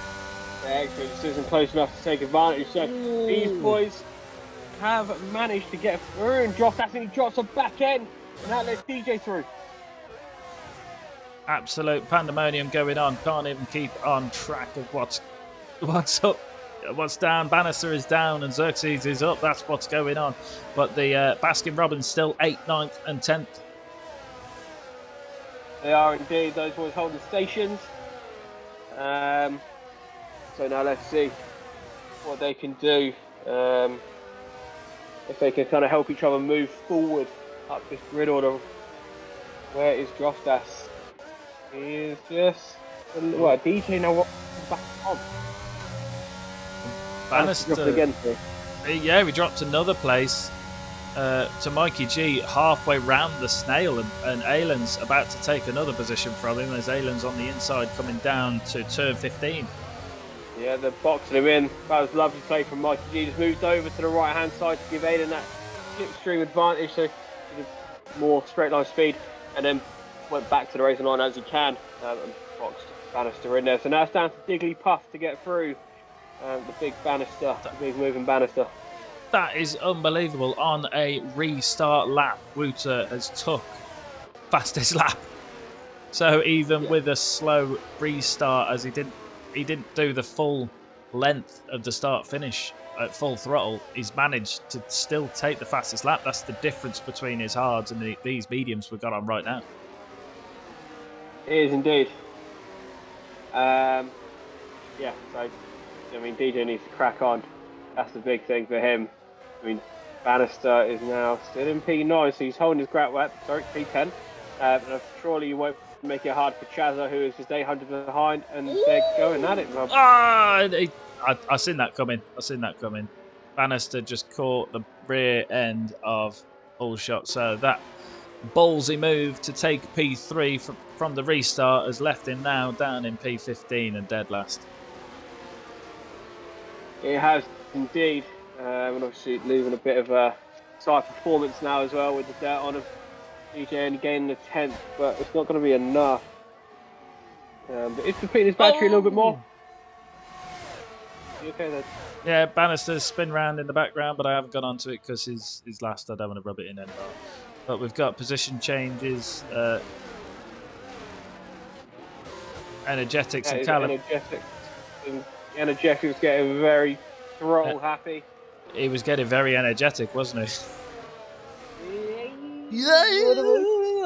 extra decision close enough to take advantage. So these boys have managed to get through, and Draftas and he drops a back end, and that lets DJ through. Absolute pandemonium going on. Can't even keep on track of what's up. what's down? Bannister is down and Xerxes is up. That's what's going on. But the Baskin-Robbins still 8th, 9th and 10th. They are indeed. Those boys holding stations. So now let's see what they can do. If they can kind of help each other move forward up this grid order. Where is Droftas? He is just... What, DJ now back on? Bannister. Again, yeah, we dropped another place to Mikey G halfway round the snail, and Aylan's about to take another position from him as Aylan's on the inside coming down to turn 15. Yeah, they're boxing him in. That was a lovely play from Mikey G. Just moved over to the right hand side to give Aylan that slipstream advantage, so more straight line speed, and then went back to the racing line as he can and boxed Bannister in there. So now it's down to Digglypuff to get through. The big Bannister, the big moving Bannister. That is unbelievable. On a restart lap, Wouter has took fastest lap. So even with a slow restart, as he didn't do the full length of the start finish at full throttle, he's managed to still take the fastest lap. That's the difference between his hards and these mediums we've got on right now. It is indeed. Yeah, so I mean, DJ needs to crack on. That's the big thing for him. I mean, Bannister is now still in P9, so he's holding his P10. And surely you won't make it hard for Chazza, who is just 800 behind, and they're going at it. I seen that coming. Bannister just caught the rear end of Allshot, so that ballsy move to take P3 from the restart has left him now down in P15 and dead last. It has indeed, and obviously leaving a bit of a side performance now as well with the dirt on him. DJ only gaining the 10th, but it's not going to be enough. But it's depleting his battery a little bit more. You okay then? Yeah, Bannister's spin round in the background, but I haven't gone onto it because his last, I don't want to rub it in anymore. But we've got position changes, energetics and Callum. Energetics getting very throttle happy. He was getting very energetic, wasn't he? Yeah,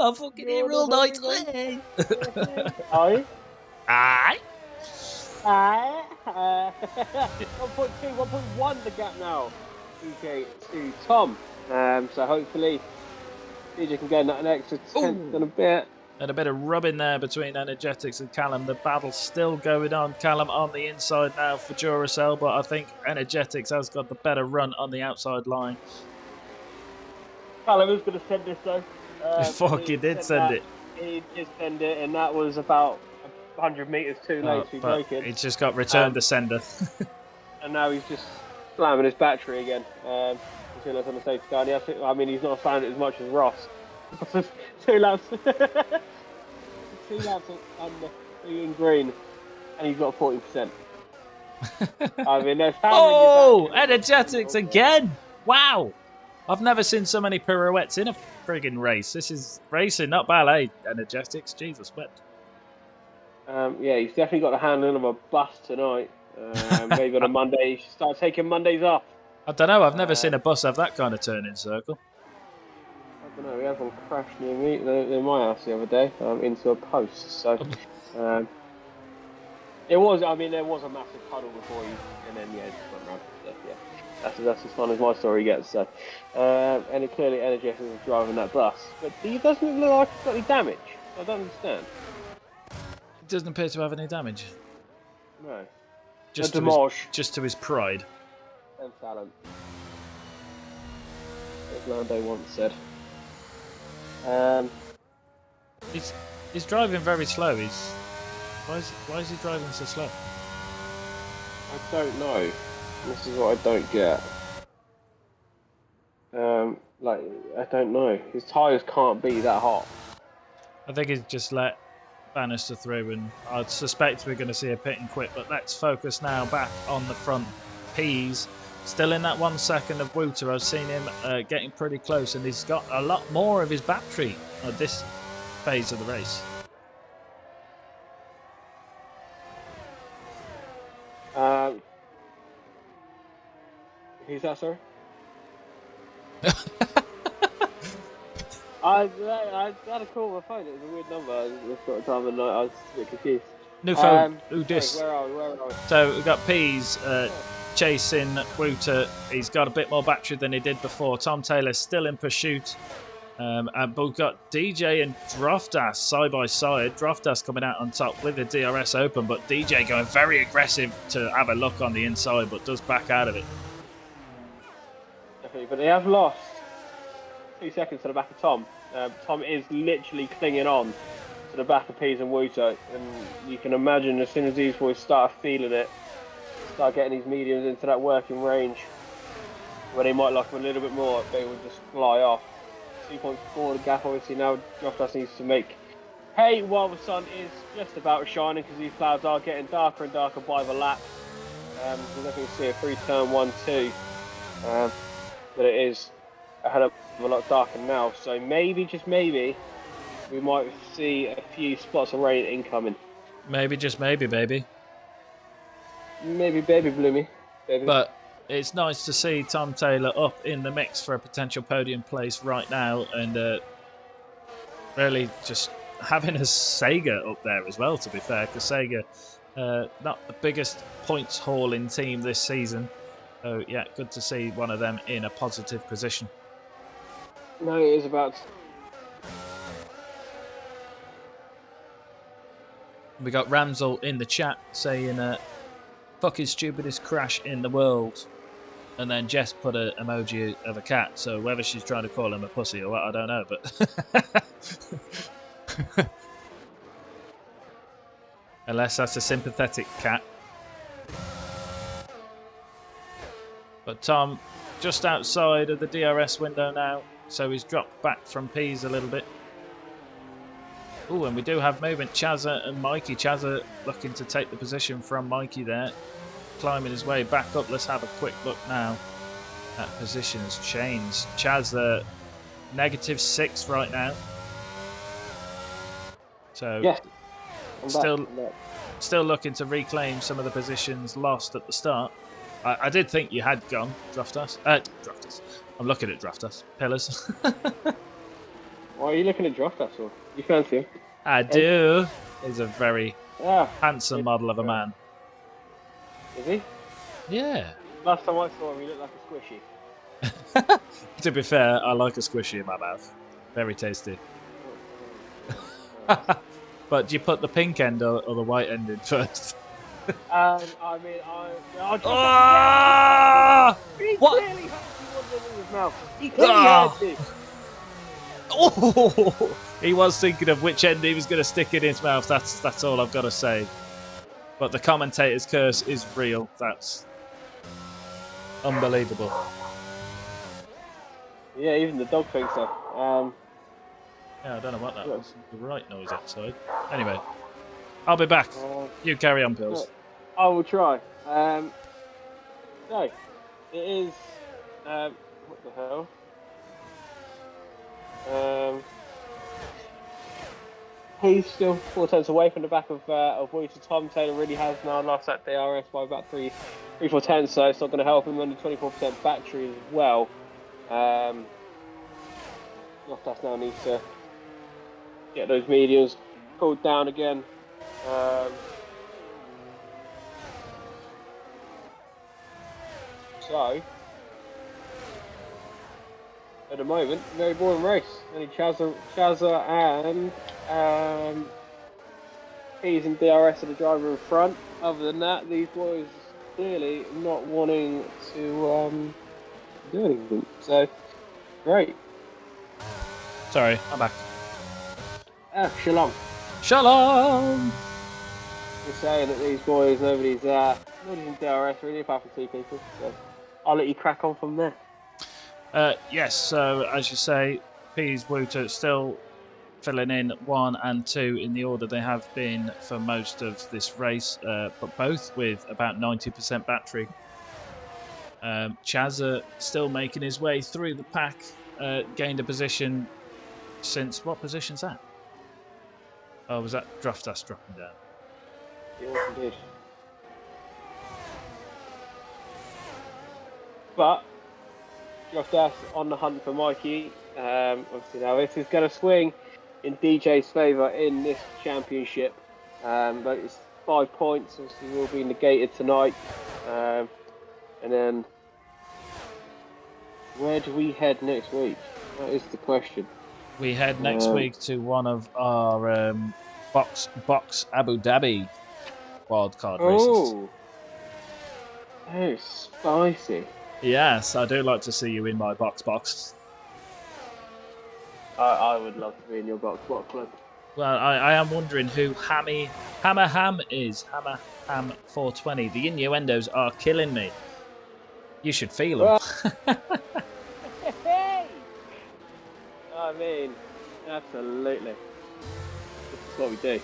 I'm fucking here all night. Aye. Aye. 1.2, 1.1 the gap now. DJ to Tom. So hopefully DJ can get an extra 10th and a bit. And a bit of rubbing there between Energetics and Callum. The battle's still going on. Callum on the inside now for Duracell, but I think Energetics has got the better run on the outside line. Callum was going to send this though. Fuck, he did send it. He did send it, and that was about 100 metres too late to be breaking. He's just got returned to sender. And now he's just slamming his battery again. He's on the safety car. I mean, he's not slamming it as much as Ross. 2 laps. 2 laps under in green, and he's got 40%. I mean, there's oh, Energetics again! Wow, I've never seen so many pirouettes in a friggin' race. This is racing, not ballet. Energetics, Jesus wept. Yeah, he's definitely got the handling of a bus tonight. Maybe on a Monday, he should start taking Mondays off. I don't know. I've never seen a bus have that kind of turning circle. I don't know, we had one crash near me, near my house the other day, into a post. So there was a massive puddle before you, and then yeah, just went around. So, yeah, that's as fun as my story gets. So, and it clearly Energetics is driving that bus, but he doesn't look like he's got any damage. I don't understand. It doesn't appear to have any damage. No. Just to his pride. And talent. As Lando once said. He's driving very slow. Why is he driving so slow? I don't know. This is what I don't get. I don't know. His tyres can't be that hot. I think he's just let Bannister through, and I suspect we're going to see a pit and quit. But let's focus now back on the front. P's still in that 1 second of Wouter. I've seen him getting pretty close, and he's got a lot more of his battery at this phase of the race. Who's that, sorry? I had a call on my phone. It was a weird number. I got a time of night. I was a bit confused. New phone. Who Sorry, dis? where are we? So we've got Pease chasing Wouter. He's got a bit more battery than he did before. Tom Taylor's still in pursuit. But we've got DJ and Droftas side by side. Droftas coming out on top with the DRS open, but DJ going very aggressive to have a look on the inside, but does back out of it. Definitely, but they have lost 2 seconds to the back of Tom. Tom is literally clinging on to the back of Pease and Wouter, and you can imagine as soon as these boys start feeling it, start getting these mediums into that working range, where they might like them a little bit more, they will just fly off. 2.4 the gap, obviously now Droftas needs to make hay while the sun is just about shining, because these clouds are getting darker and darker by the lap. We'll definitely see a through turn 1-2, but it is a hell of a lot darker now, so maybe, just maybe, we might see a few spots of rain incoming. Maybe, just maybe, baby. Maybe, baby, Bloomy. Baby. But it's nice to see Tom Taylor up in the mix for a potential podium place right now, and really just having a Sega up there as well, to be fair, because Sega, not the biggest points hauling team this season. So yeah, good to see one of them in a positive position. No, it is about... We got Ramsel in the chat saying, fucking stupidest crash in the world. And then Jess put an emoji of a cat, so whether she's trying to call him a pussy or what, I don't know, but... Unless that's a sympathetic cat. But Tom, just outside of the DRS window now, so he's dropped back from Pease a little bit. Oh, and we do have movement. Chazza and Mikey. Chazza looking to take the position from Mikey there. Climbing his way back up. Let's have a quick look now. That position has changed. Chazza, -6 right now. So, yeah, still looking to reclaim some of the positions lost at the start. I did think you had gone, Droftas. Droftas. I'm looking at Droftas. Pillars. Why are you looking at Droftas for? You fancy him? I do. He's a very handsome model of a man. Is he? Yeah. Last time I saw him, he looked like a squishy. To be fair, I like a squishy in my mouth. Very tasty. But do you put the pink end or the white end in first? I mean, he what? clearly had to in his mouth. He clearly had to. Oh, he was thinking of which end he was going to stick in his mouth. That's all I've got to say. But the commentator's curse is real. That's unbelievable. Yeah, even the dog thinks so. Yeah, I don't know what that was. The right noise outside. Anyway, I'll be back. You carry on, Pills. I will try. So, it is... what the hell? He's still 4 tenths away from the back of Wouter. Tom Taylor really has now lost that DRS by about 3-4 tenths, so it's not going to help him. Under 24% battery as well. Droftas now needs to get those mediums pulled down again. So, at the moment, very boring race. Only Chazza and Pease and DRS are the driver in front. Other than that, these boys clearly not wanting to do anything. So, great. Sorry, I'm back. Shalom. Shalom! Just saying that these boys, nobody's in DRS really, apart from 2 people. So, I'll let you crack on from there. Yes, so as you say, Pease, Wouter still filling in 1 and 2 in the order they have been for most of this race, but both with about 90% battery. Chazza still making his way through the pack, gained a position since... What position's that? Oh, was that Droftas dropping down? Yes, indeed. But Droftas on the hunt for Mikey. Obviously now this is going to swing in DJ's favour in this championship. But it's 5 points. Obviously will be negated tonight. And then where do we head next week? That is the question. We head next week to one of our box Abu Dhabi wildcard races. Oh, spicy. Yes, I do like to see you in my box. I would love to be in your box club. Well, I am wondering who Hammer Ham is. Hammer Ham 420. The innuendos are killing me. You should feel them. I mean, absolutely. This is what we do.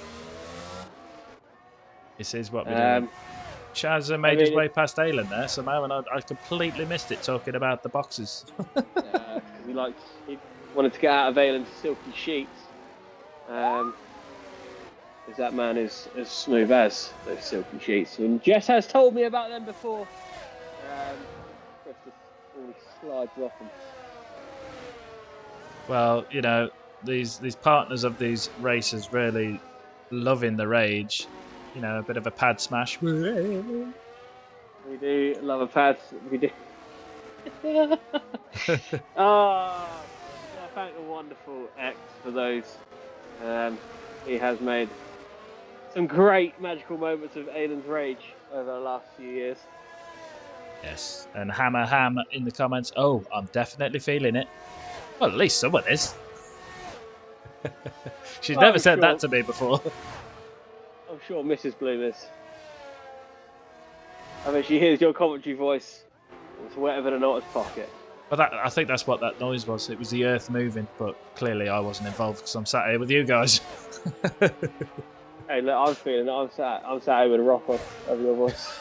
This is what we do. Chaz made his way past Aylin there somehow, and I completely missed it talking about the boxes. He wanted to get out of Aylin's silky sheets. Because that man is as smooth as those silky sheets. And Jess has told me about them before. Just always slides off them. Well, you know, these partners of these races really loving the rage. You know, a bit of a pad smash. We do love a pad. We do. I thank the wonderful X for those. He has made some great magical moments of Aylin's rage over the last few years. Yes, and Hammer Ham in the comments. Oh, I'm definitely feeling it. Well, at least someone is. She's never said that to me before. I'm sure Mrs. Bloom is. I mean, she hears your commentary voice. It's wetter than a knot's pocket. Well, I think that's what that noise was. It was the earth moving, but clearly I wasn't involved because I'm sat here with you guys. Hey, look, I'm feeling it. I'm sat here with a rock on over your voice.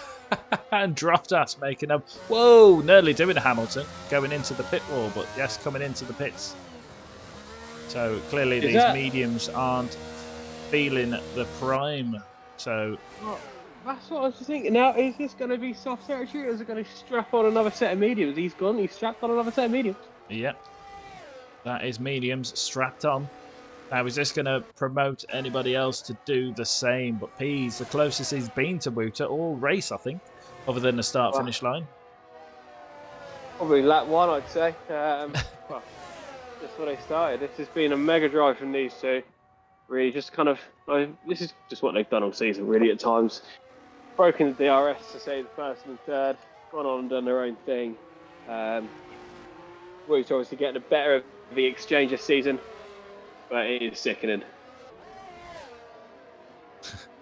And dropped us making up. Whoa, nearly doing a Hamilton, going into the pit wall, but yes, coming into the pits. So clearly these mediums aren't feeling the prime. So that's what I was thinking. Now, is this going to be soft territory, or is it going to strap on another set of mediums? He's gone. He's strapped on another set of mediums. Yep, that is mediums strapped on. Now, is this going to promote anybody else to do the same? But Pease, the closest he's been to Wouter all race, I think, other than the start-finish line. Probably lap 1, I'd say. Well, that's where they started. This has been a mega drive from these two. Really, just kind of, this is just what they've done all season, really, at times. Broken the DRS to save the first and third, gone on and done their own thing. Wouter obviously getting the better of the exchange this season. But it is sickening.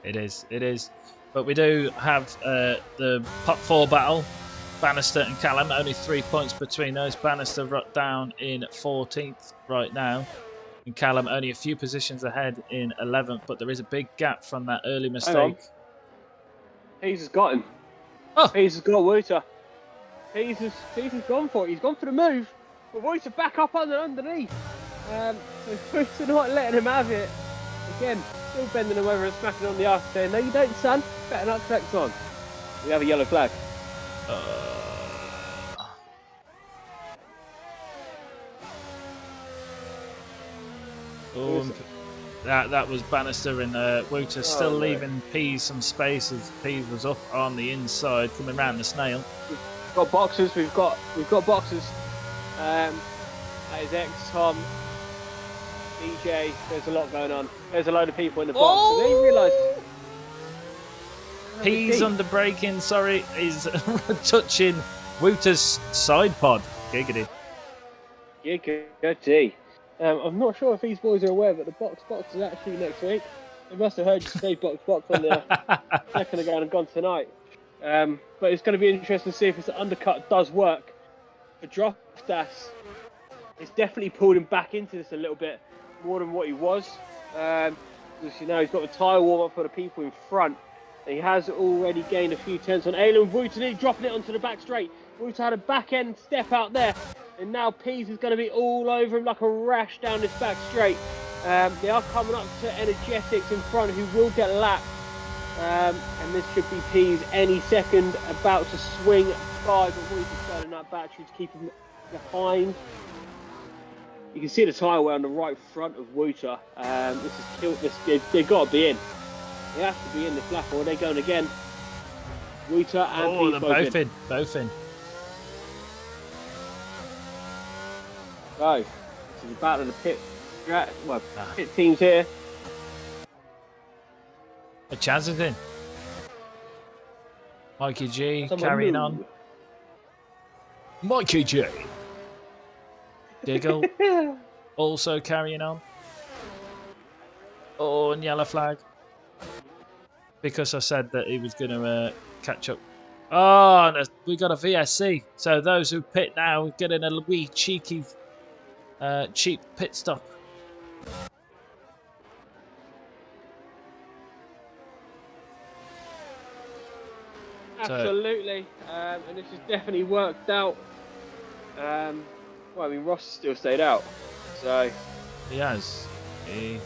It is. But we do have the Pot 4 battle. Bannister and Callum, only 3 points between those. Bannister down in 14th right now. And Callum only a few positions ahead in 11th. But there is a big gap from that early mistake. Pease has got him. Oh. Pease has got Wouter. Pease has gone for it. He's gone for the move. But Wouter back up underneath. So Wouter not letting him have it. Again, still bending him over and smacking on the arse, saying, "No, you don't, son. Better not flex on." We have a yellow flag. That was Bannister and Wouter still leaving Pease some space as Pease was up on the inside, coming round the snail. We've got boxes. We've got boxes. That is X, Tom, DJ. There's a lot going on. There's a load of people in the box. Oh! So they realise. Pease under braking. Sorry, is touching Wouter's side pod. Giggity. Giggity. I'm not sure if these boys are aware, but the box is actually next week. They must have heard you say box on the second ago and gone tonight. But it's going to be interesting to see if this undercut does work. For Droftas, it's definitely pulled him back into this a little bit more than what he was. As you know, he's got the tyre warm up for the people in front. And he has already gained a few tenths on Aylin. Wouter nearly dropping it onto the back straight. Wouter had a back end step out there. And now Pease is going to be all over him like a rash down this back straight. They are coming up to Energetics in front, who will get lapped. And this should be Pease any second, about to swing by, but Wooter's burning that battery to keep him behind. You can see the tyre wear on the right front of Wooter. This has killed this. They've got to be in. They have to be in this lap, or they're going again. Wooter and Oh, Pease they're both in. Both in. So, this is the battle of the pit. Pit teams here. A Chaz is in. Mikey G Someone carrying move. on. Mikey G. Diggle also carrying on. Oh, and yellow flag. Because I said that he was going to catch up. Oh, and we got a VSC. So those who pit now are getting a wee cheeky, cheap pit stop. Absolutely, and this has definitely worked out. Well, I mean, Ross still stayed out, so He has. He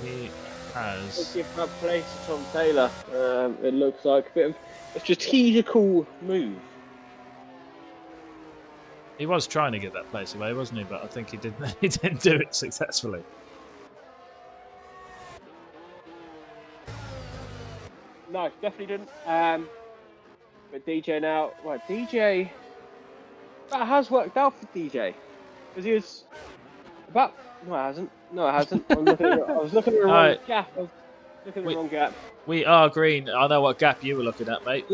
has. let's give that place to Tom Taylor. It looks like a bit of a strategical move. He was trying to get that place away, wasn't he? But I think he didn't. He didn't do it successfully. No, definitely didn't. But DJ now, well, DJ, that has worked out for DJ because he was about. No, it hasn't. No, it hasn't. I was looking at the wrong gap. I was looking at the wrong gap. We are green. I know what gap you were looking at, mate.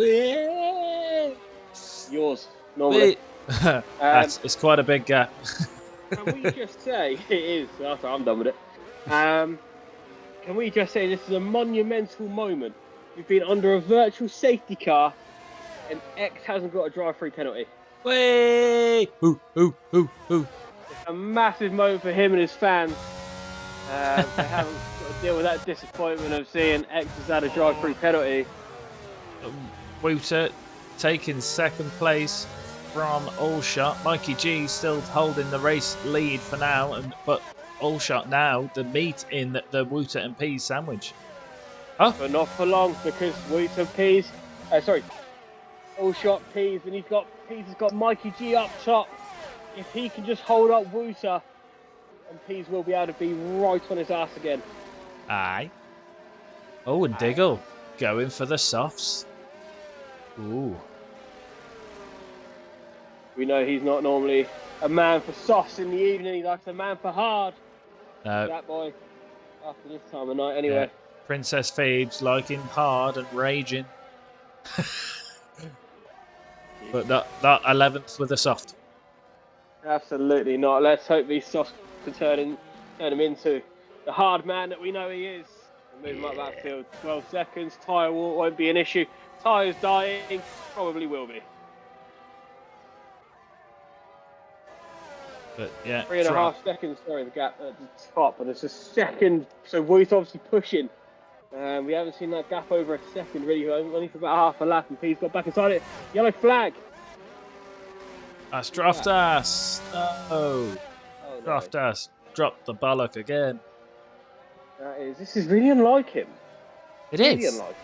Yours, normally. It's quite a big gap. Can we just say it is? I'm done with it. Can we just say this is a monumental moment? We've been under a virtual safety car, and X hasn't got a drive-through penalty. Way! Ooh. It's a massive moment for him and his fans. They haven't got to deal with that disappointment of seeing X has had a drive-through penalty. Wooter taking second place from Allshot. Mikey G still holding the race lead for now, but Allshot now the meat in the Wooter and Pease sandwich. Oh, But not for long because Wooter Pease, Allshot Pease, and Pease has got Mikey G up top. If he can just hold up Wooter, and Pease will be able to be right on his ass again. aye. Oh, and Diggle going for the softs. Ooh. We know he's not normally a man for softs in the evening. He likes a man for hard. No. That boy, after this time of night, anyway. Yeah. Princess Phoebe's liking hard and raging. But not 11th with a soft. Absolutely not. Let's hope these softs can turn him into the hard man that we know he is. We'll move him up that field. 12 seconds. Tyre won't be an issue. Tyre's dying. Probably will be. But yeah, 3.5 seconds. Sorry, the gap at the top, and it's a second. So Woot's obviously pushing. We haven't seen that gap over a second really. Only for about half a lap, and Pease got back inside it. Yellow flag. That's Droftas. No. Oh, Droftas dropped the bollock again. This is really unlike him. It Really is. unlike him.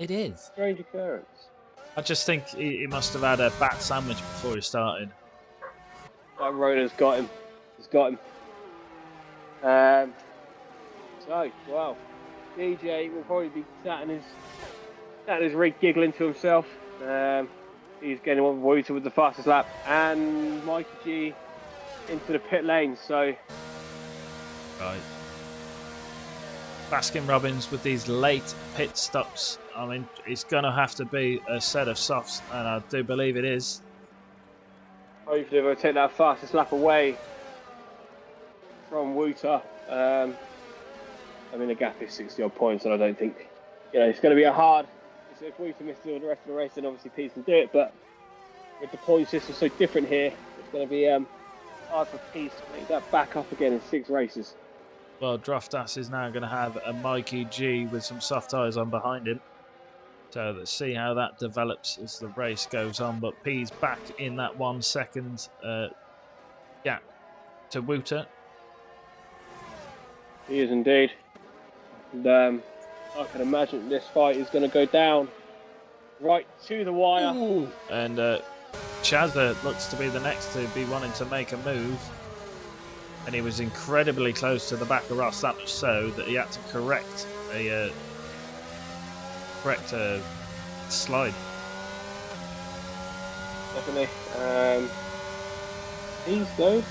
It is. Strange occurrence. I just think he must have had a bat sandwich before he started. That Rona's got him. He's got him. So, wow. DJ will probably be sat in his rig giggling to himself. He's getting on Wooter with the fastest lap. And Mikey G into the pit lane. So, Right. Baskin Robbins with these late pit stops. I mean, it's going to have to be a set of softs, and I do believe it is. hopefully we'll take that fastest lap away from Wooter. I mean, the gap is 60-odd points, and I don't think, it's going to be a hard. If Wooter misses all the rest of the race, then obviously Pease can do it. But with the point system so different here, it's going to be hard for Pease to make that back up again in 6 races. Well, Droftas is now going to have a Mikey G with some soft tyres on behind him. So let's see how that develops as the race goes on. But Pease back in that 1 second gap to Wooter. He is indeed. And I can imagine this fight is going to go down right to the wire. Ooh. And Chazza looks to be the next to be wanting to make a move. And he was incredibly close to the back of Ross, that much so that he had to correct a slide. Definitely. He's though.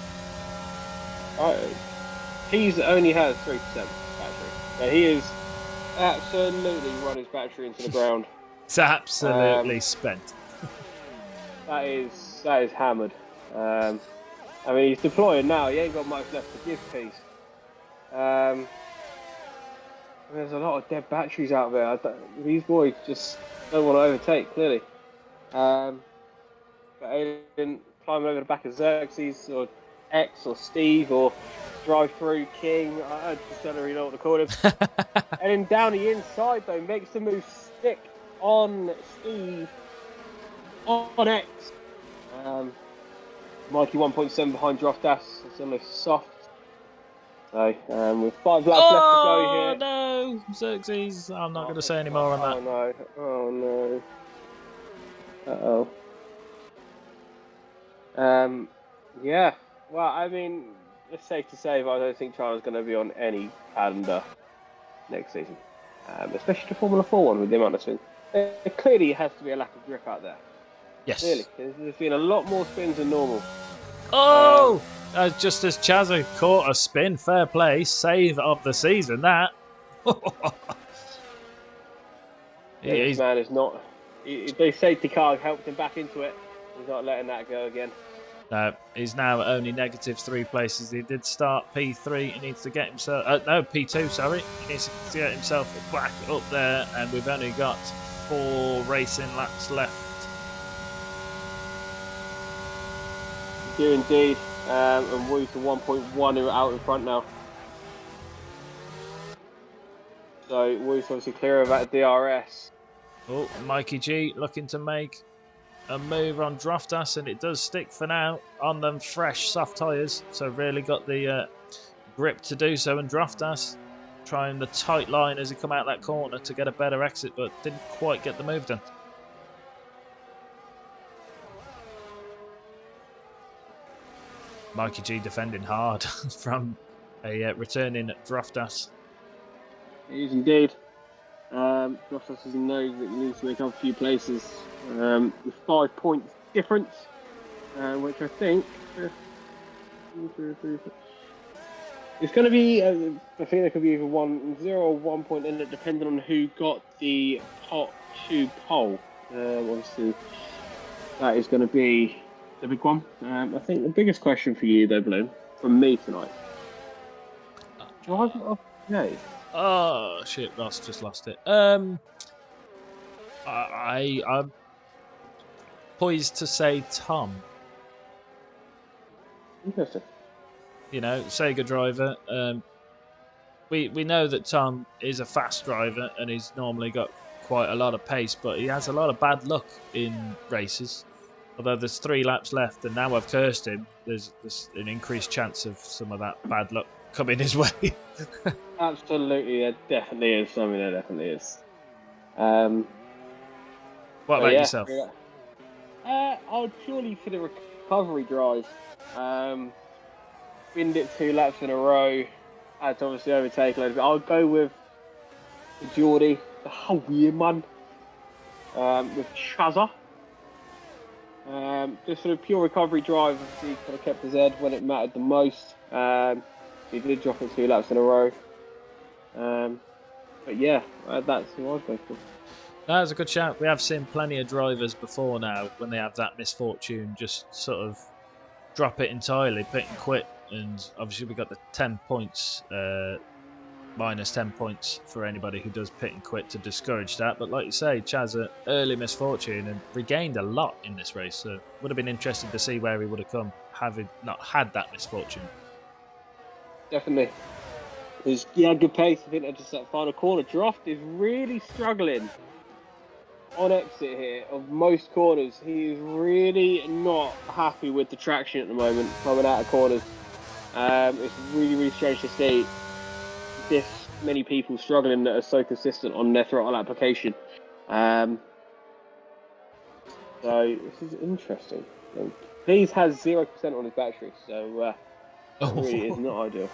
He's only has 3% battery. So he is absolutely run his battery into the ground. It's absolutely spent. That is hammered. I mean, he's deploying now. He ain't got much left to give Peace. There's a lot of dead batteries out there. These boys just don't want to overtake, clearly. But Aiden climbing over the back of Xerxes or X or Steve or Drive Through King. I just don't really know what to call him. And then down the inside though, makes the move stick on Steve on X. Mikey 1.7 behind Droftas. It's almost soft. So with 5 laps left to go here. Oh no, Xerxes! I'm not going to say any more on that. Oh no! Yeah. Well, I mean, it's safe to say that I don't think China's going to be on any calendar next season, especially the Formula 4 one with the amount of spins. There clearly has to be a lack of grip out there. Yes. Clearly, there's been a lot more spins than normal. Oh! Just as Chazza caught a spin, fair play, save of the season, that. This man is not... The safety car helped him back into it. He's not letting that go again. No, he's now only -3 places. He did start P3. He needs to get himself... no, P2, sorry. He needs to get himself back up there, and we've only got 4 racing laps left. We do indeed. And Wu to 1.1 who are out in front now. So Wu's obviously clear of that DRS. Oh, Mikey G looking to make a move on Droftas, and it does stick for now on them fresh soft tyres. So really got the grip to do so, and Droftas trying the tight line as he come out that corner to get a better exit, but didn't quite get the move done. Mikey G defending hard from a returning Droftas. He is indeed. Droftas knows that he needs to make up a few places with 5 points difference, which I think it's going to be. I think there could be either 0 or 1 point in it, depending on who got the top 2 pole. Obviously, that is going to be the big one. I think the biggest question for you, though, Bloom, from me tonight. Drive off. No. Oh shit! Ross just lost it. I'm poised to say Tom. Interesting. You know, Sega driver. We know that Tom is a fast driver and he's normally got quite a lot of pace, but he has a lot of bad luck in races. Although there's 3 laps left, and now I've cursed him, there's an increased chance of some of that bad luck coming his way. Absolutely, there definitely is. I mean, there definitely is. What about yourself? I'll purely for the recovery drive. Binned it 2 laps in a row. Had to obviously overtake a little bit. I'll go with the Geordie, the Hawaii man, with Chazza. Just for the pure recovery drive, he kind of kept his head when it mattered the most. He did drop it 2 laps in a row. But yeah, that's who I was going for. That's a good shout. We have seen plenty of drivers before now when they have that misfortune, just sort of drop it entirely, pit and quit. And obviously we got the 10 points, minus 10 points for anybody who does pit and quit to discourage that. But like you say, Chaz, early misfortune and regained a lot in this race. So would have been interested to see where he would have come having not had that misfortune. Definitely. He had good pace. I think just that final corner. Droft is really struggling on exit here of most corners. He is really not happy with the traction at the moment coming out of corners. It's really, really strange to see this many people struggling that are so consistent on their throttle application. So this is interesting. Please has 0% on his battery, so that really is not ideal.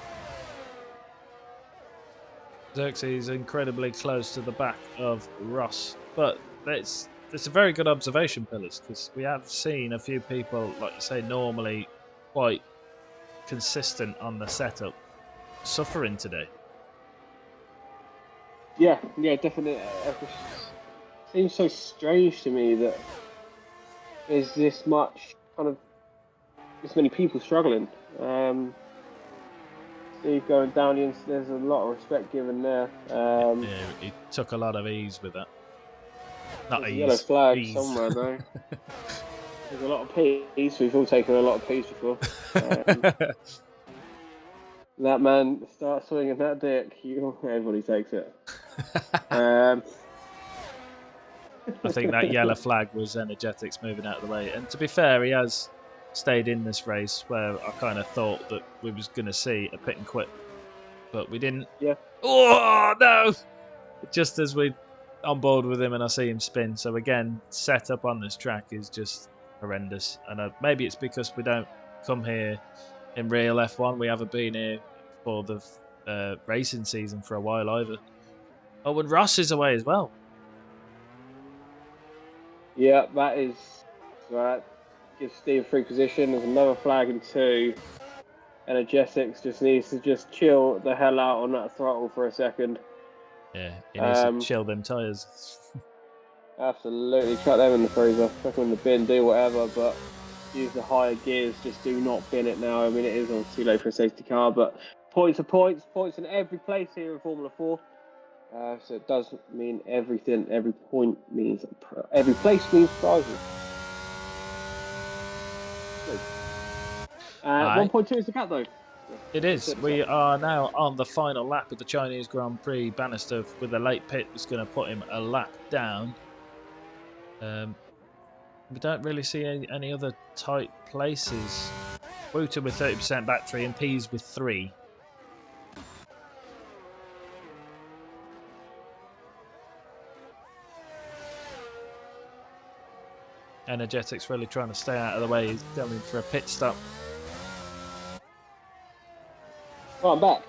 Xerxes incredibly close to the back of Ross, but it's a very good observation, Pillars, because we have seen a few people, like you say, normally quite consistent on the setup, suffering today. Yeah, definitely. It seems so strange to me that there's this many people struggling. Steve going down, there's a lot of respect given there. Yeah, he took a lot of ease with that. Not there's ease. a yellow flag ease. somewhere though. There's a lot of peace. We've all taken a lot of peace before. That man starts swinging that dick. Everybody takes it. I think that yellow flag was Energetics moving out of the way. And to be fair, he has stayed in this race where I kind of thought that we was going to see a pit and quit. But we didn't. Yeah. Oh, no! Just as we're on board with him and I see him spin. So again, setup on this track is just horrendous. And maybe it's because we don't come here in real F1. We haven't been here for the racing season for a while either. Oh, and Ross is away as well. Yeah, that is right. Gives Steve free position. There's another flag in 2. Energetics just needs to just chill the hell out on that throttle for a second. Yeah, he needs to chill them tyres. Absolutely, chuck them in the freezer, chuck them in the bin, do whatever, but use the higher gears. Just do not bin it now. I mean, it is on too low for a safety car, but points are points. Points in every place here in Formula 4. So it does mean everything. Every point means every place means prizes. 1.2 is the cut though. It is. We are now on the final lap of the Chinese Grand Prix. Bannister with a late pit was going to put him a lap down. We don't really see any other tight places. Wooter with 30% battery and Pease with 3. Energetics really trying to stay out of the way. He's going for a pit stop. Oh, I'm back.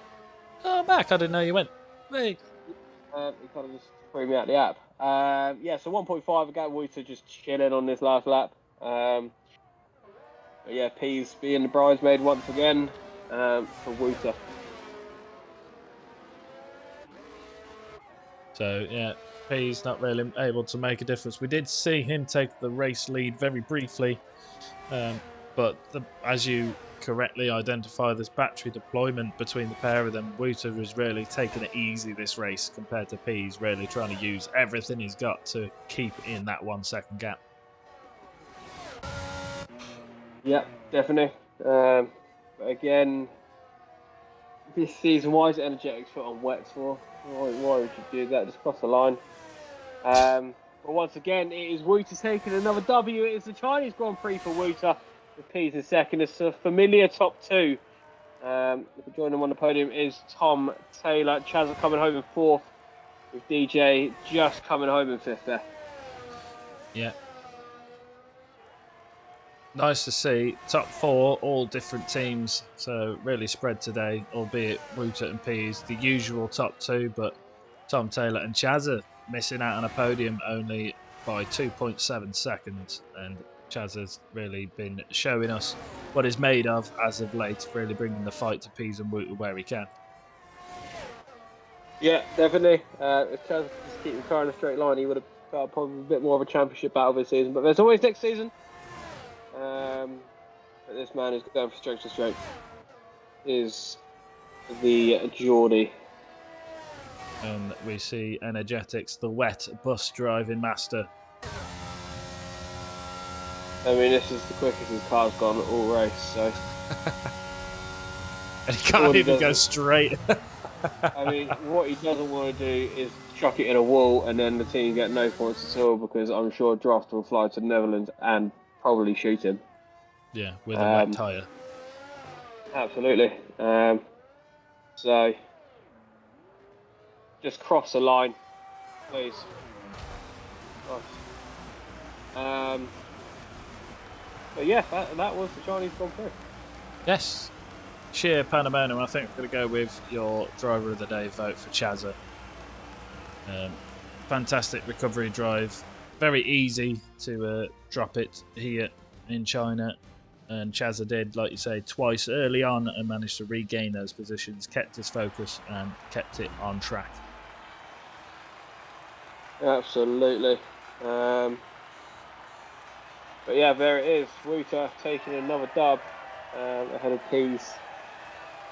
Oh, I'm back. I didn't know you went. Hey. He kind of just threw me out the app. Yeah, so 1.5 again. Wooter just chilling on this last lap. But yeah, Pease being the bridesmaid once again for Wooter. So yeah, Pease not really able to make a difference. We did see him take the race lead very briefly, but as you correctly identify, this battery deployment between the pair of them, Wooter has really taken it easy this race compared to Pease, really trying to use everything he's got to keep in that 1 second gap. Yeah, definitely. But again, this season, why is Energetics put on wets for? Why would you do that? Just cross the line. But once again, it is Wooter taking another W. It is the Chinese Grand Prix for Wooter. With Pease in second. It's a familiar top 2. Joining him on the podium is Tom Taylor. Chaz coming home in 4th, with DJ just coming home in 5th there. Yeah. Nice to see. Top 4, all different teams. So really spread today, albeit Wooter and Pease, the usual top 2, but Tom Taylor and Chaz missing out on a podium only by 2.7 seconds. And Chaz has really been showing us what he's made of as of late, really bringing the fight to Pease and Wooter where he can. Yeah, definitely. If Chaz could just keep the car in a straight line, he would have got probably a bit more of a championship battle this season. But there's always next season. But this man is going for strength to strength. Is the Geordie. And we see Energetics, the wet bus driving master. I mean, this is the quickest his car's gone all race, so. And he can't even go straight. I mean, what he doesn't want to do is chuck it in a wall and then the team get no points at all, because I'm sure Drost will fly to the Netherlands and probably shoot him. Yeah, with a wet tyre. Absolutely. So, just cross the line, please. But yeah, that was the Chinese Grand Prix. Yes. Sheer pandemonium. I think we're going to go with your driver of the day vote for Chazza. Fantastic recovery drive. Very easy to drop it here in China. And Chazza did, like you say, twice early on and managed to regain those positions, kept his focus and kept it on track. Absolutely. But yeah, there it is. Wuta taking another dub ahead of Pease.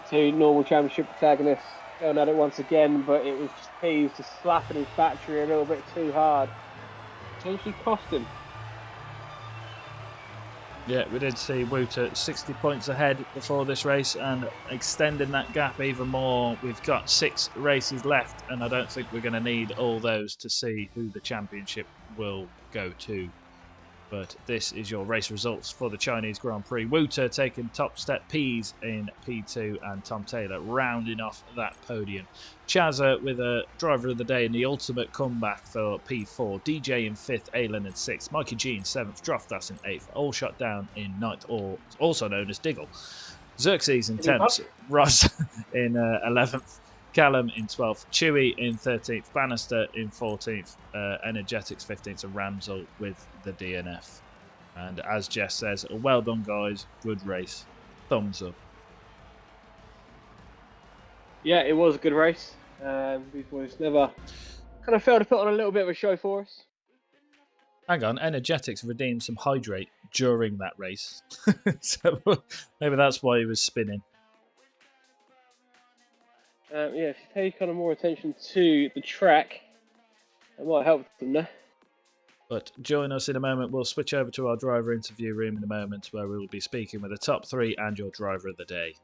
The two normal championship protagonists going at it once again, but it was just Pease just slapping his battery a little bit too hard. Potentially cost him. Yeah, we did see Wuta 60 points ahead before this race and extending that gap even more. We've got 6 races left, and I don't think we're going to need all those to see who the championship will go to. But this is your race results for the Chinese Grand Prix. Wuta taking top step, Pease in P2, and Tom Taylor rounding off that podium. Chazza with a driver of the day in the ultimate comeback for P4. DJ in 5th, Aylin in 6th, Mikey G in 7th, Droftas in 8th, All Shot Down in 9th, or also known as Diggle. Xerxes in 10th, Ross in 11th, Callum in 12th, Chewy in 13th, Bannister in 14th, Energetics 15th, and Ramsel with the DNF. And as Jess says, well done, guys. Good race. Thumbs up. Yeah, it was a good race. These boys never kind of failed to put on a little bit of a show for us. Hang on, Energetics redeemed some hydrate during that race. So maybe that's why he was spinning. Yeah, if you pay kind of more attention to the track, it might help them there. But join us in a moment. We'll switch over to our driver interview room in a moment, where we will be speaking with the top 3 and your driver of the day.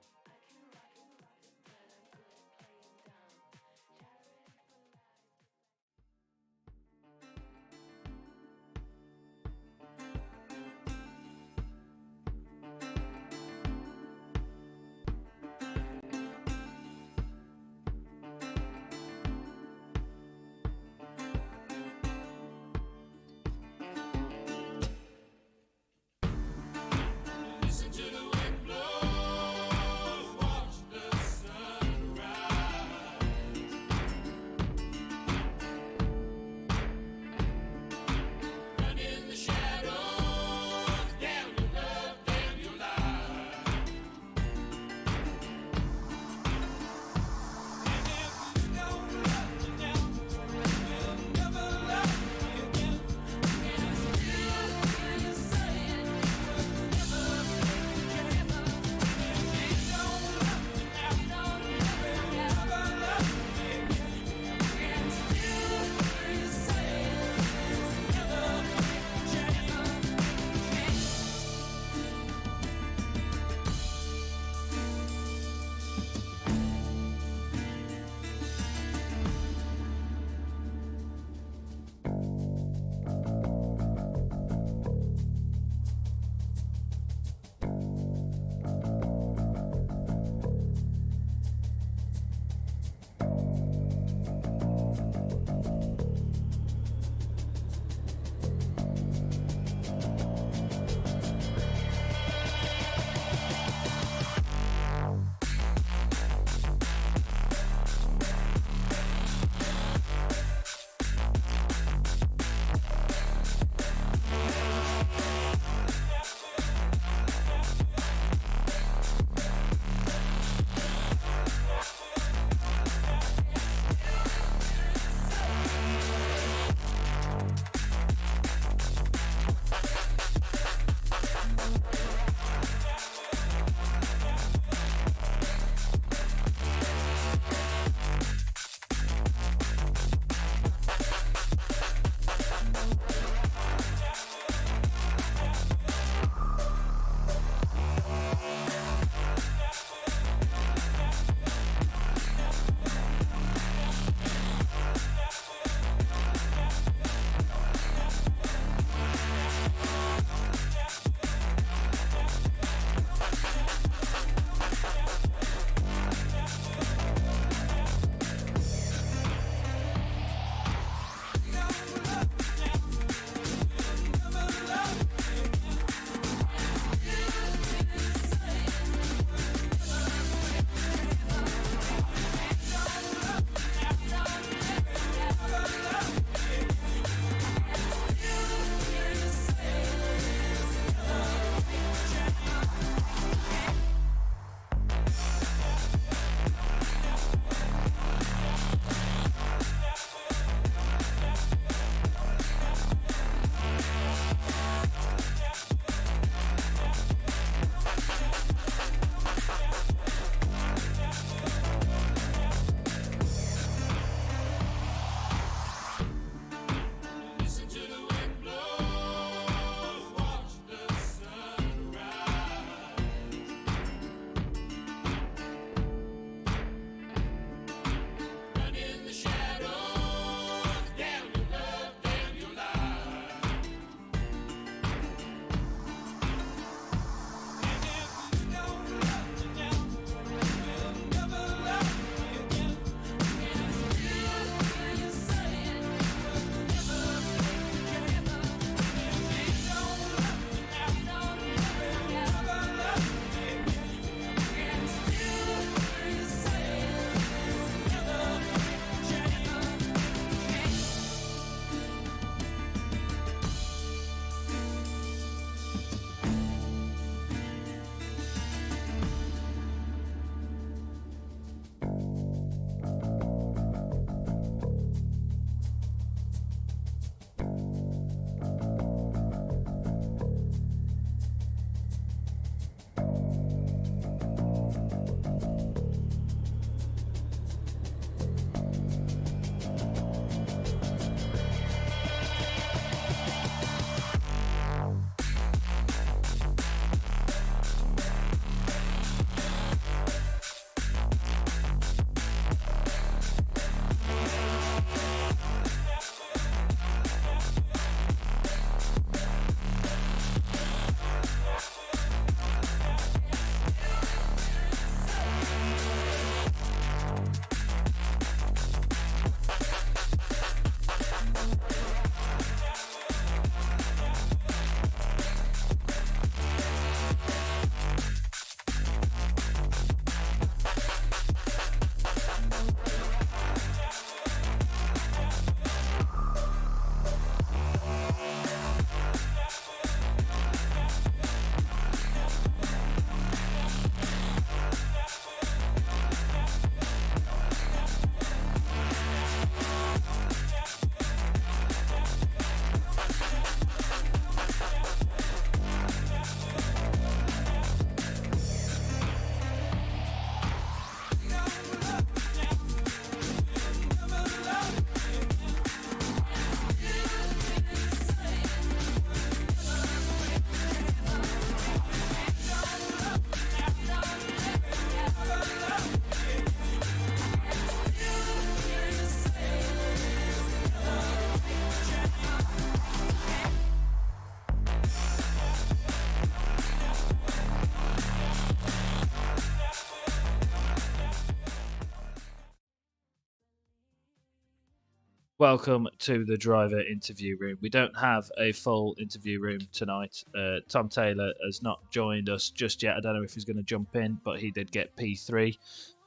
Welcome to the driver interview room. We don't have a full interview room tonight. Tom Taylor has not joined us just yet. I don't know if he's going to jump in, but he did get P3,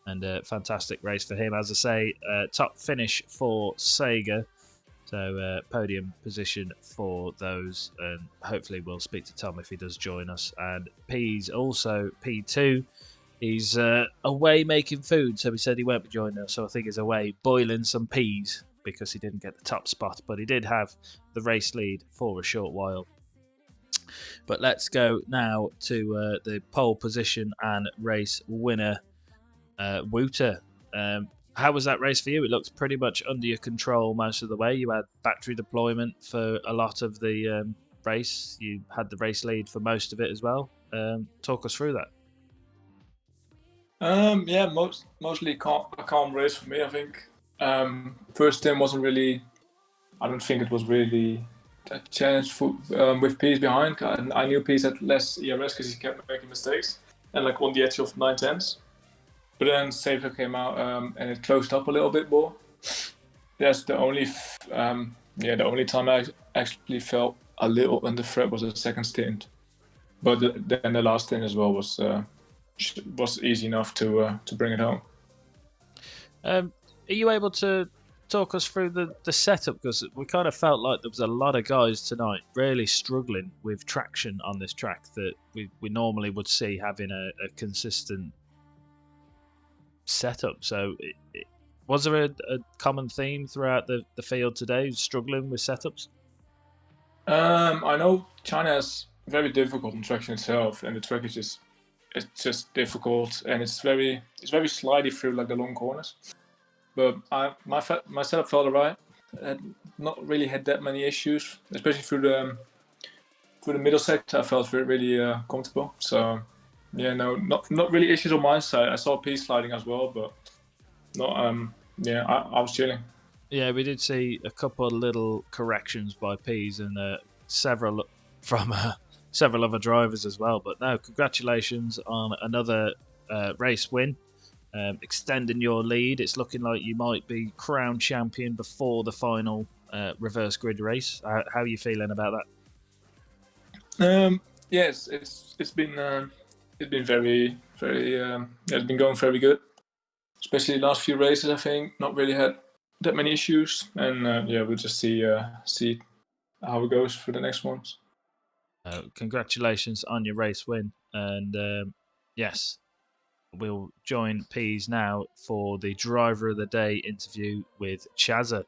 and a fantastic race for him. As I say, top finish for Sega, so podium position for those, and hopefully we'll speak to Tom if he does join us. And P's also P2. He's away making food, so he said he won't be joining us. So I think he's away boiling some peas because he didn't get the top spot, but he did have the race lead for a short while. But let's go now to the pole position and race winner, Wouter. How was that race for you? It looked pretty much under your control most of the way. You had battery deployment for a lot of the race. You had the race lead for most of it as well. Talk us through that. Yeah, mostly a calm race for me, I think. First stint wasn't really, I don't think it was really a challenge for, with Peace behind. I knew Peace had less ERS because he kept making mistakes and like on the edge of 9/10s. But then Safer came out and it closed up a little bit more. That's the only, the only time I actually felt a little under threat was the second stint. But then the last stint as well was easy enough to bring it home. Are you able to talk us through the setup? Because we kind of felt like there was a lot of guys tonight really struggling with traction on this track that we normally would see having a consistent setup. So was there a common theme throughout the field today, struggling with setups? I know China is very difficult in traction itself, and the track is just difficult, and it's very slidey through like the long corners. But my setup felt alright. Not really had that many issues, especially through the middle sector. I felt really comfortable. So yeah, no, not really issues on my side. I saw P sliding as well, but not. I was chilling. Yeah, we did see a couple of little corrections by P's and several from several other drivers as well. But no, congratulations on another race win. Extending your lead. It's looking like you might be crowned champion before the final reverse grid race. How are you feeling about that? Yes, it's been very it's been going very good. Especially the last few races, I think not really had that many issues, and we'll just see how it goes for the next ones. Congratulations on your race win, and yes. We'll join Peas now for the Driver of the Day interview with Chazza.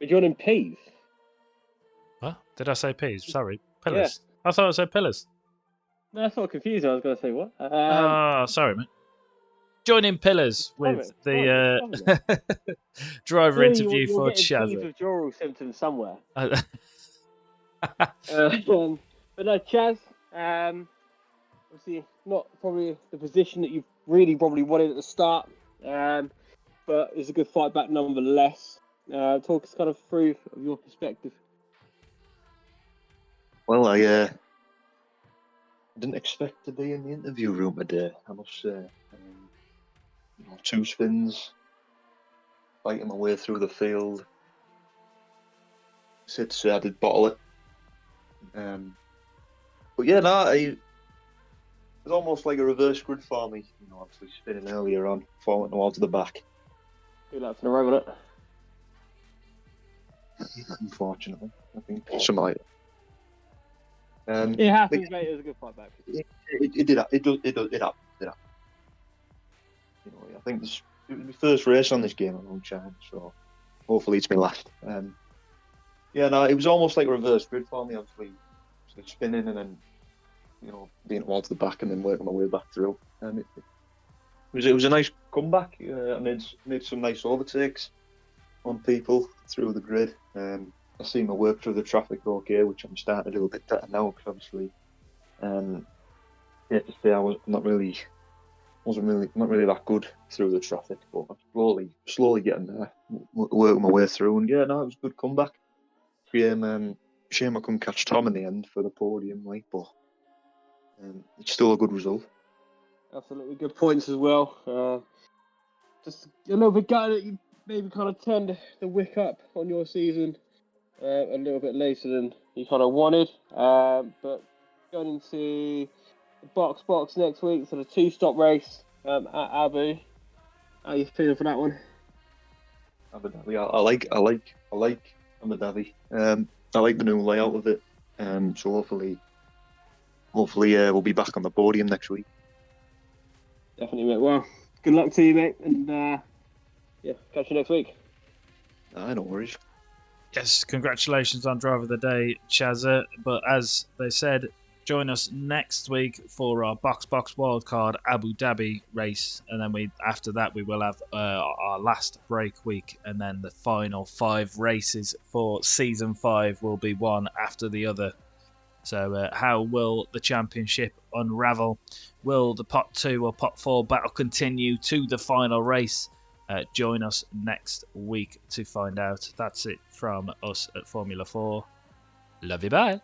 We're joining Peas. What? Did I say Peas? Sorry. Pillars. Yeah. I thought I said Pillars. No, that's not confusing. I was going to say what? Sorry, mate. Joining Pillars with the driver interview for Chazza. Withdrawal symptoms somewhere. But no, Chaz, obviously not probably the position that you really probably wanted at the start, but it's a good fight back nonetheless. Talk us kind of through your perspective. Well, I didn't expect to be in the interview room today, I must say. 2 spins, fighting my way through the field. Said I did bottle it. But yeah, it was almost like a reverse grid for me. Obviously spinning earlier on, falling towards the back. 2 laps in a row, wasn't it? Unfortunately, I think something like that. It happens, mate. It was a good fight back. It did. It happened. I think it was my first race on this game in a long time, so hopefully it's my last. It was almost like a reverse grid for me. Obviously, spinning and then being towards the back and then working my way back through. It was a nice comeback. I made some nice overtakes on people through the grid. I seem to work through the traffic okay, which I'm starting to do a bit better now because obviously, to say I was not really that good through the traffic, but I'm slowly getting there, working my way through. And it was a good comeback. Shame I couldn't catch Tom in the end for the podium, but it's still a good result. Absolutely good points as well. Just a little bit gutted that you maybe kind of turned the wick up on your season a little bit later than you kind of wanted. But going into the box next week, so the 2-stop race at Abu. How are you feeling for that one? Abu Dhabi. I like Abu Dhabi. I like the new layout of it. So hopefully, we'll be back on the podium next week. Definitely, mate. Well, good luck to you, mate, and yeah, catch you next week. No worries. Yes, congratulations on Driver of the Day, Chazza. But as they said, join us next week for our Box Wildcard Abu Dhabi race, and then after that we will have our last break week, and then the final 5 races for season 5 will be one after the other. So how will the championship unravel? Will the pot 2 or pot 4 battle continue to the final race? Join us next week to find out. That's it from us at Formula 4. Love you, bye.